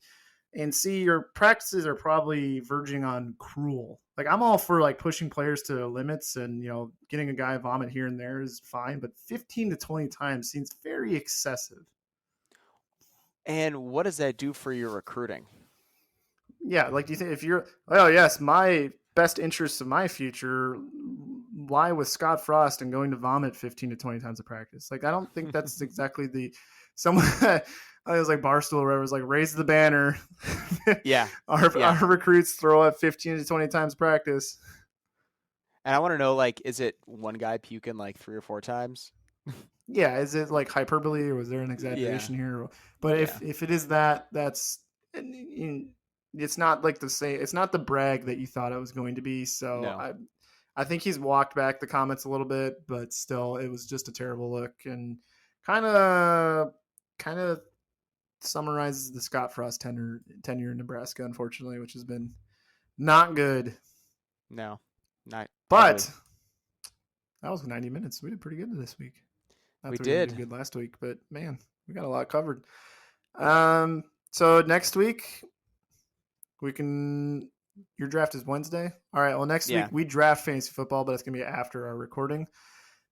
S1: And C, your practices are probably verging on cruel. Like, I'm all for like pushing players to limits, and getting a guy vomit here and there is fine, but 15 to 20 times seems very excessive.
S2: And what does that do for your recruiting?
S1: Yeah, like, do you think if you're, oh yes, my best interests of my future lie with Scott Frost and going to vomit 15 to 20 times a practice? Like, I don't think that's exactly someone. I was like Barstool or whatever was like, raise the banner.
S2: Yeah.
S1: Our recruits throw up 15 to 20 times practice.
S2: And I want to know, like, is it one guy puking like 3 or 4 times?
S1: Yeah. Is it like hyperbole, or was there an exaggeration here? But if it is that, that's, it's not like it's not the brag that you thought it was going to be. So no. I think he's walked back the comments a little bit, but still it was just a terrible look, and kind of summarizes the Scott Frost tenure in Nebraska, unfortunately, which has been not good.
S2: No, not.
S1: But ugly. That was 90 minutes. We did pretty good this week.
S2: We did
S1: good last week, but man, we got a lot covered. So next week your draft is Wednesday. All right. Well, next week we draft fantasy football, but it's gonna be after our recording.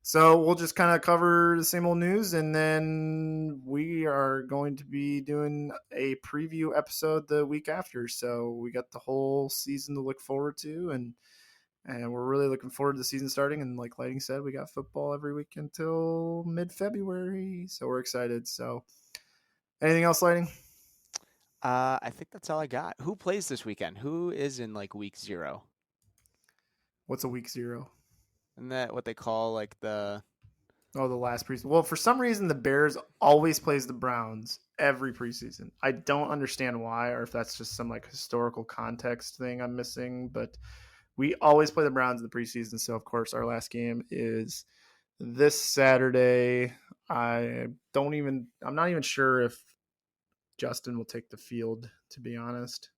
S1: So we'll just kind of cover the same old news, and then we are going to be doing a preview episode the week after. So we got the whole season to look forward to, and we're really looking forward to the season starting. And like Lighting said, we got football every week until mid-February, so we're excited. So anything else, Lighting?
S2: I think that's all I got. Who plays this weekend? Who is in like week 0?
S1: What's a week 0?
S2: Isn't that what they call like the?
S1: Oh, the last preseason. Well, for some reason, the Bears always plays the Browns every preseason. I don't understand why, or if that's just some like historical context thing I'm missing. But we always play the Browns in the preseason. So, of course, our last game is this Saturday. I'm not even sure if Justin will take the field, to be honest.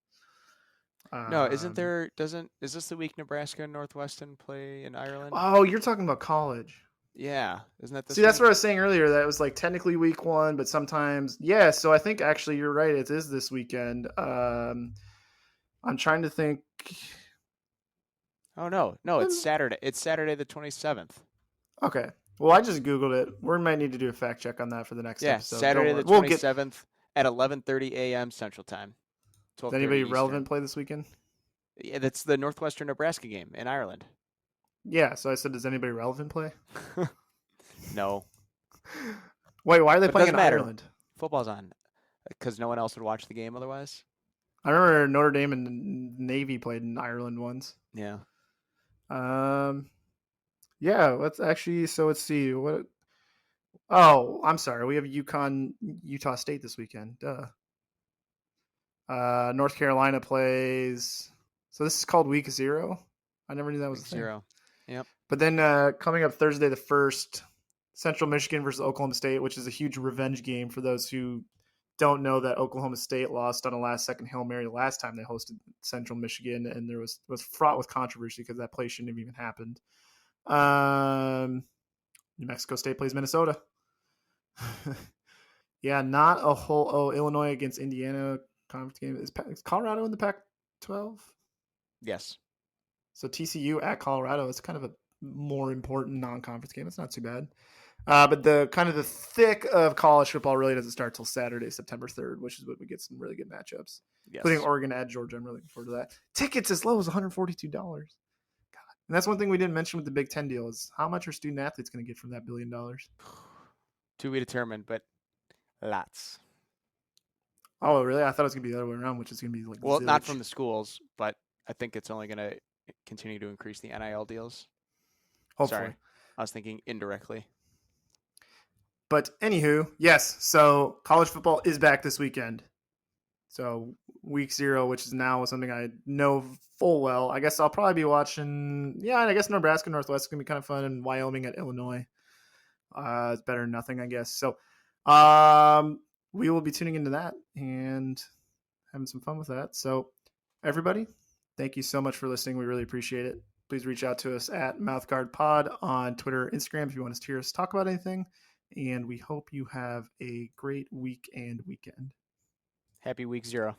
S2: No, isn't
S1: Um,
S2: there? Is this the week Nebraska and Northwestern play in Ireland?
S1: oh, you're talking about college.
S2: Yeah, isn't that
S1: See,
S2: this
S1: that's
S2: week?
S1: what I was saying earlier. That it was like technically week 1, but sometimes, yeah. So I think actually you're right. It is this weekend. I'm trying to think.
S2: Oh no, it's Saturday. It's Saturday the 27th.
S1: Okay. Well, I just Googled it. We might need to do a fact check on that for the next
S2: Yeah,
S1: episode. Don't
S2: Saturday
S1: worry.
S2: the
S1: We'll get.
S2: 27th at 11:30 a.m. Central Time,
S1: Does
S2: 12:30
S1: anybody
S2: Eastern.
S1: relevant play this weekend?
S2: Yeah, that's the Northwestern Nebraska game in Ireland.
S1: Yeah. So I said, does anybody relevant play?
S2: No,
S1: Wait, why are they
S2: but it
S1: playing
S2: doesn't
S1: in
S2: matter.
S1: Ireland?
S2: Football's on because no one else would watch the game otherwise.
S1: I remember Notre Dame and Navy played in Ireland once.
S2: Yeah.
S1: Yeah. Let's actually. So let's see what. Oh, I'm sorry. We have Utah State this weekend. Duh. North Carolina plays. So this is called Week 0. I never knew that was
S2: Week
S1: a thing.
S2: 0. Yep.
S1: But then coming up Thursday the 1st, Central Michigan versus Oklahoma State, which is a huge revenge game for those who don't know that Oklahoma State lost on a last-second Hail Mary the last time they hosted Central Michigan, and there was fraught with controversy because that play shouldn't have even happened. New Mexico State plays Minnesota. Yeah, not a whole. Oh, Illinois against Indiana conference game. Is Colorado in the Pac-12?
S2: Yes.
S1: So TCU at Colorado is kind of a more important non-conference game. It's not too bad. But the kind of the thick of college football really doesn't start till Saturday, September 3rd, which is when we get some really good matchups,
S2: Yes.
S1: including Oregon at Georgia. I'm really looking forward to that. Tickets as low as $142. God. And that's one thing we didn't mention with the Big Ten deal is how much are student athletes going to get from that $1 billion?
S2: To be determined, but lots.
S1: Oh, really? I thought it was going to be the other way around, which is going to be like
S2: Well,
S1: zilch.
S2: not from the schools, but I think it's only going to continue to increase the NIL deals.
S1: Hopefully.
S2: Sorry, I was thinking indirectly.
S1: But anywho, yes. So college football is back this weekend. So week 0, which is now something I know full well. I guess I'll probably be watching. Yeah, I guess Nebraska Northwest is gonna be kind of fun, and Wyoming at Illinois. It's better than nothing, I guess. So, we will be tuning into that and having some fun with that. So, everybody, thank you so much for listening. We really appreciate it. Please reach out to us at Mouthguard Pod on Twitter, Instagram if you want to hear us talk about anything. And we hope you have a great week and weekend.
S2: Happy week 0.